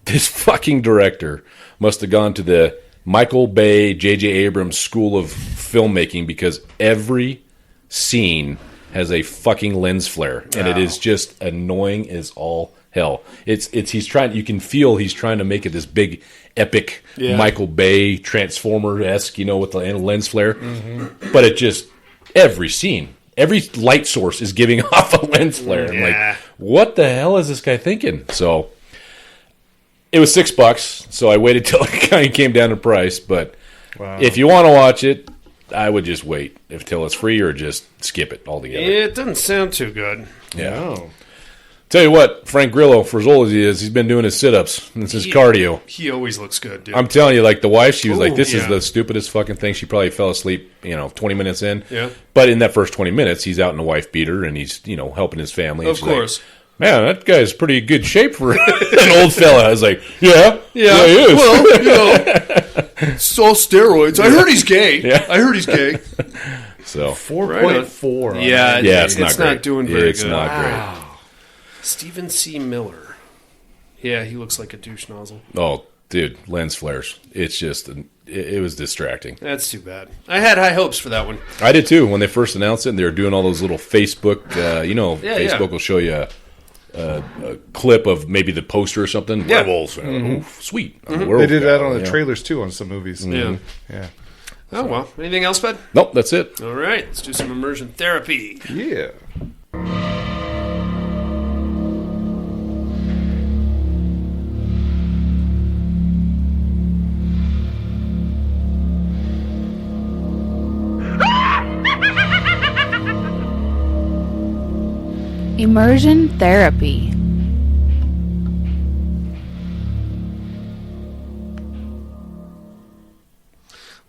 D: this fucking director must have gone to the Michael Bay, J.J. Abrams School of Filmmaking because every scene has a fucking lens flare, and it is just annoying as all hell. He's trying. You can feel he's trying to make it this big, epic Michael Bay Transformer-esque, with the lens flare. But it just every scene, every light source is giving off a lens flare. I'm like, what the hell is this guy thinking? So. It was $6, so I waited till it kind of came down in price. But if you want to watch it, I would just wait till it's free or just skip it altogether.
B: It doesn't sound too good.
D: Yeah. No. Tell you what, Frank Grillo, for as old as he is, he's been doing his sit-ups. It's his cardio.
B: He always looks good, dude.
D: I'm telling you, like the wife, she was like, this is the stupidest fucking thing. She probably fell asleep, 20 minutes in.
B: Yeah.
D: But in that first 20 minutes, he's out in a wife beater and he's, helping his family.
B: Of course.
D: Like, man, that guy's pretty good shape for an old fella. I was like, yeah, he is.
B: Well, it's all steroids. I heard he's gay.
D: Yeah.
B: I heard he's gay.
D: So
C: 4.4.
B: Yeah,
D: it's
B: not doing very
D: it's
B: good.
D: not
B: great. Stephen C. Miller. Yeah, he looks like a douche nozzle.
D: Oh, dude, lens flares. It's just, it was distracting.
B: That's too bad. I had high hopes for that one.
D: I did too. When they first announced it, and they were doing all those little Facebook, Facebook will show you a clip of maybe the poster or something.
B: Yeah.
D: Werewolves. Sweet.
C: They did that on the trailers too on some movies.
B: Yeah. Oh, well. Anything else, bud?
D: Nope, that's it.
B: All right. Let's do some immersion therapy.
C: Yeah.
E: Immersion therapy.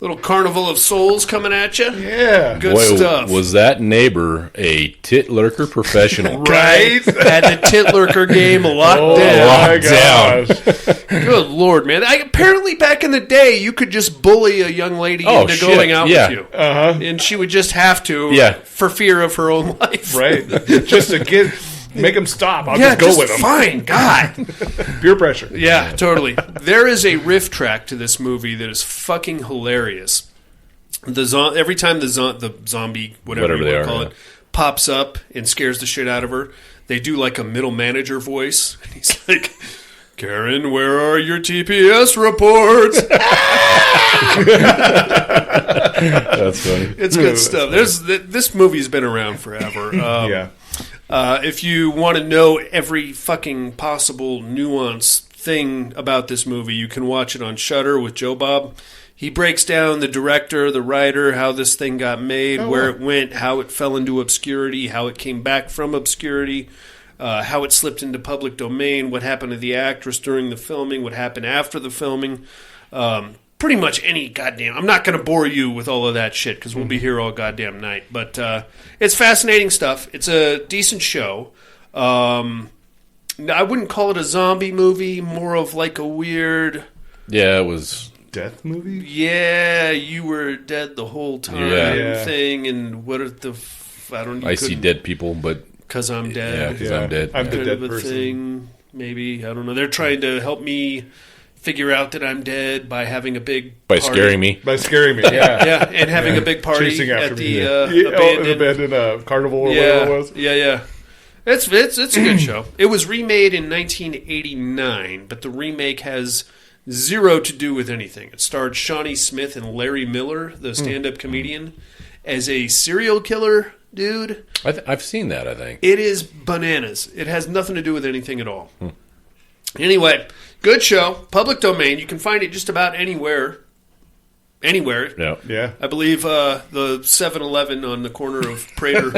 B: Little carnival of souls coming at you.
C: Yeah.
B: Good
D: Boy,
B: stuff.
D: Was that neighbor a tit lurker professional?
B: Right? Had the tit lurker game locked down.
D: Locked down.
B: Good Lord, man. Apparently, back in the day, you could just bully a young lady into going out with you.
C: Uh-huh.
B: And she would just have to for fear of her own life.
C: Right. Just to make them stop. I'll just go with them.
B: Fine. God.
C: Peer pressure.
B: Yeah, totally. There is a riff track to this movie that is fucking hilarious. Every time the zombie, whatever you want to call it, pops up and scares the shit out of her, they do like a middle manager voice. And he's like, Karen, where are your TPS reports?
D: That's funny.
B: It's good stuff. This movie's been around forever. If you want to know every fucking possible nuanced thing about this movie, you can watch it on Shudder with Joe Bob. He breaks down the director, the writer, how this thing got made, where it went, how it fell into obscurity, how it came back from obscurity, how it slipped into public domain, what happened to the actress during the filming, what happened after the filming. Pretty much any goddamn... I'm not going to bore you with all of that shit because we'll be here all goddamn night. But it's fascinating stuff. It's a decent show. I wouldn't call it a zombie movie, more of like a weird...
D: Yeah, it was...
C: Death movie?
B: Yeah, you were dead the whole time thing. And what are the... I
D: see dead people, but...
B: Because I'm dead.
D: Yeah, because I'm dead.
C: I'm the dead person.
B: Thing, maybe. I don't know. They're trying to help me... figure out that I'm dead by having a big
D: by
B: party.
D: By scaring me.
B: Yeah, and having a big party
C: chasing
B: at
C: after
B: the
C: abandoned carnival or whatever it was.
B: Yeah. It's a good show. It was remade in 1989, but the remake has zero to do with anything. It starred Shawnee Smith and Larry Miller, the stand-up comedian, as a serial killer dude.
D: I've seen that, I think.
B: It is bananas. It has nothing to do with anything at all. Anyway, good show. Public domain. You can find it just about anywhere. Anywhere.
C: Yeah.
B: I believe the 7-Eleven on the corner of Prater.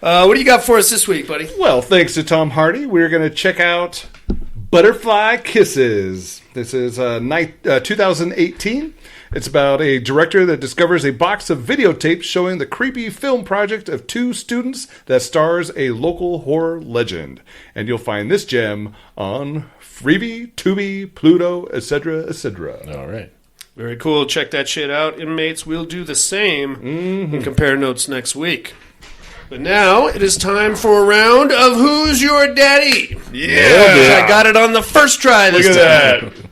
B: What do you got for us this week, buddy?
C: Well, thanks to Tom Hardy, we're going to check out Butterfly Kisses. This is 2018. It's about a director that discovers a box of videotapes showing the creepy film project of two students that stars a local horror legend. And you'll find this gem on Freebie, Tubi, Pluto, etc., etc.
D: All right.
B: Very cool. Check that shit out, inmates. We'll do the same and compare notes next week. But now it is time for a round of Who's Your Daddy? Yeah! I got it on the first try this time.
C: Look at that.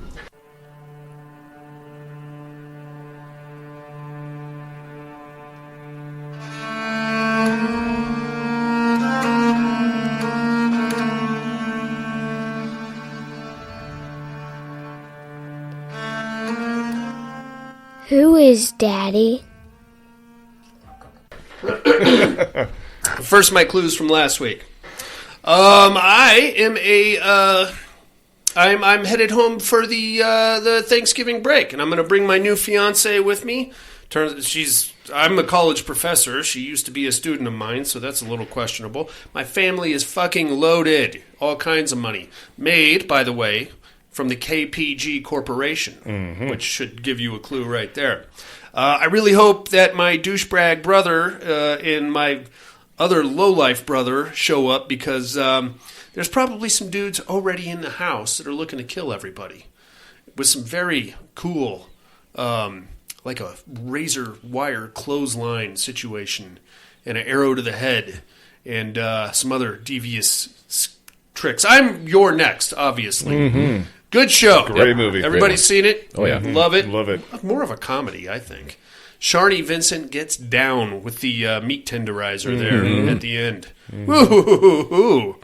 I: Who is Daddy?
B: First, my clues from last week. I am I'm headed home for the Thanksgiving break, and I'm going to bring my new fiance with me. I'm a college professor. She used to be a student of mine, so that's a little questionable. My family is fucking loaded, all kinds of money. Made, by the way, from the KPG Corporation, which should give you a clue right there. I really hope that my douchebag brother and my other lowlife brother show up because there's probably some dudes already in the house that are looking to kill everybody with some very cool, like a razor wire clothesline situation and an arrow to the head and some other devious tricks. I'm Your Next, obviously.
C: Mm-hmm.
B: Good show.
C: Great movie.
B: Everybody's seen it?
D: Oh, yeah.
B: Love it.
C: Love it.
B: More of a comedy, I think. Sharni Vincent gets down with the meat tenderizer there at the end. Woo-hoo-hoo-hoo.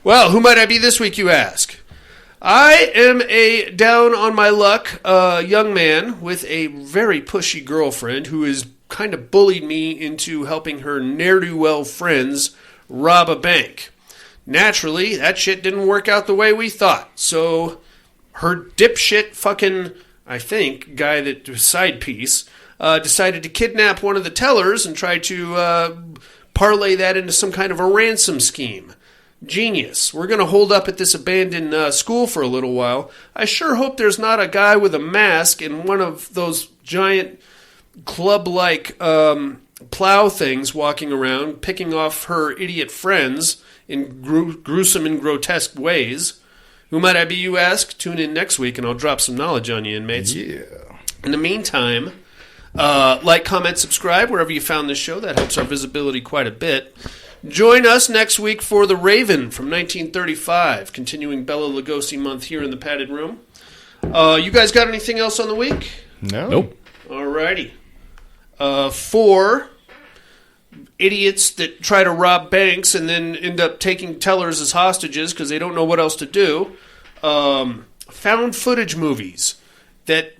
B: Well, who might I be this week, you ask? I am a down-on-my-luck young man with a very pushy girlfriend who has kind of bullied me into helping her ne'er-do-well friends rob a bank. Naturally, that shit didn't work out the way we thought, so her dipshit fucking, I think, guy that was side piece, decided to kidnap one of the tellers and try to parlay that into some kind of a ransom scheme. Genius. We're going to hold up at this abandoned school for a little while. I sure hope there's not a guy with a mask and one of those giant club-like plow things walking around, picking off her idiot friends in gruesome and grotesque ways. Who might I be, you ask? Tune in next week and I'll drop some knowledge on you, inmates.
C: Yeah.
B: In the meantime, like, comment, subscribe wherever you found this show. That helps our visibility quite a bit. Join us next week for The Raven from 1935, continuing Bela Lugosi month here in the Padded Room. You guys got anything else on the week?
C: No.
D: Nope.
B: Alrighty. 4 idiots that try to rob banks and then end up taking tellers as hostages because they don't know what else to do. Found footage movies that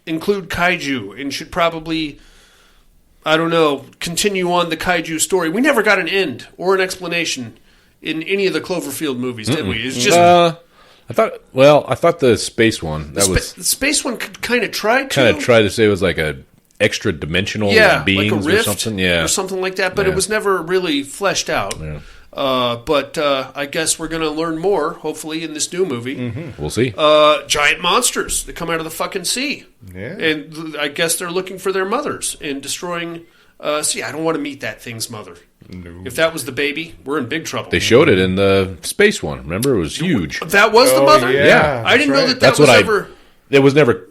B: include kaiju and should probably, I don't know, continue on the kaiju story. We never got an end or an explanation in any of the Cloverfield movies, did we? It's just
D: I thought the space one
B: the space one kind of tried
D: to say it was like a extra dimensional beings
B: like a rift
D: or something,
B: or something like that. But it was never really fleshed out. Yeah. But I guess we're going to learn more, hopefully, in this new movie.
C: Mm-hmm.
D: We'll see.
B: Giant monsters that come out of the fucking sea.
C: Yeah.
B: And I guess they're looking for their mothers and destroying... see, I don't want to meet that thing's mother. No. If that was the baby, we're in big trouble.
D: They showed it in the space one. Remember? It was huge.
B: That was the mother?
D: Yeah.
B: I didn't know that was ever...
D: It was never...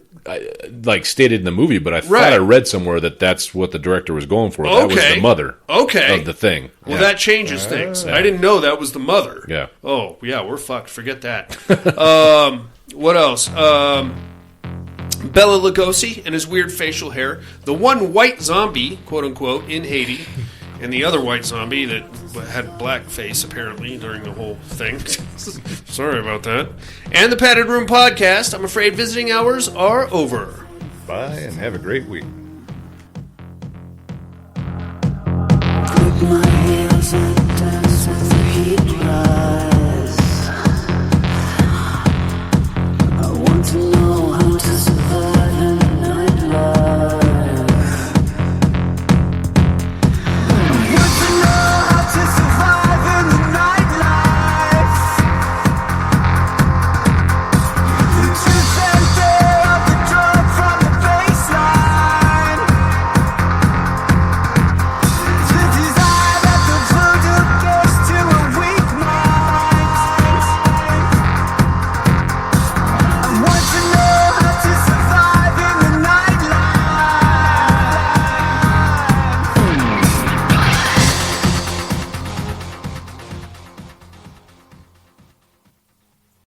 D: stated in the movie, but I thought I read somewhere that that's what the director was going for. That was the mother of the thing.
B: Well, that changes things. I didn't know that was the mother.
D: Yeah.
B: Oh, yeah, we're fucked. Forget that. What else? Bela Lugosi and his weird facial hair. The one white zombie, quote-unquote, in Haiti, and the other white zombie that had black face, apparently, during the whole thing. Sorry about that. And the Padded Room Podcast. I'm afraid visiting hours are over.
C: Bye, and have a great week.
M: Put my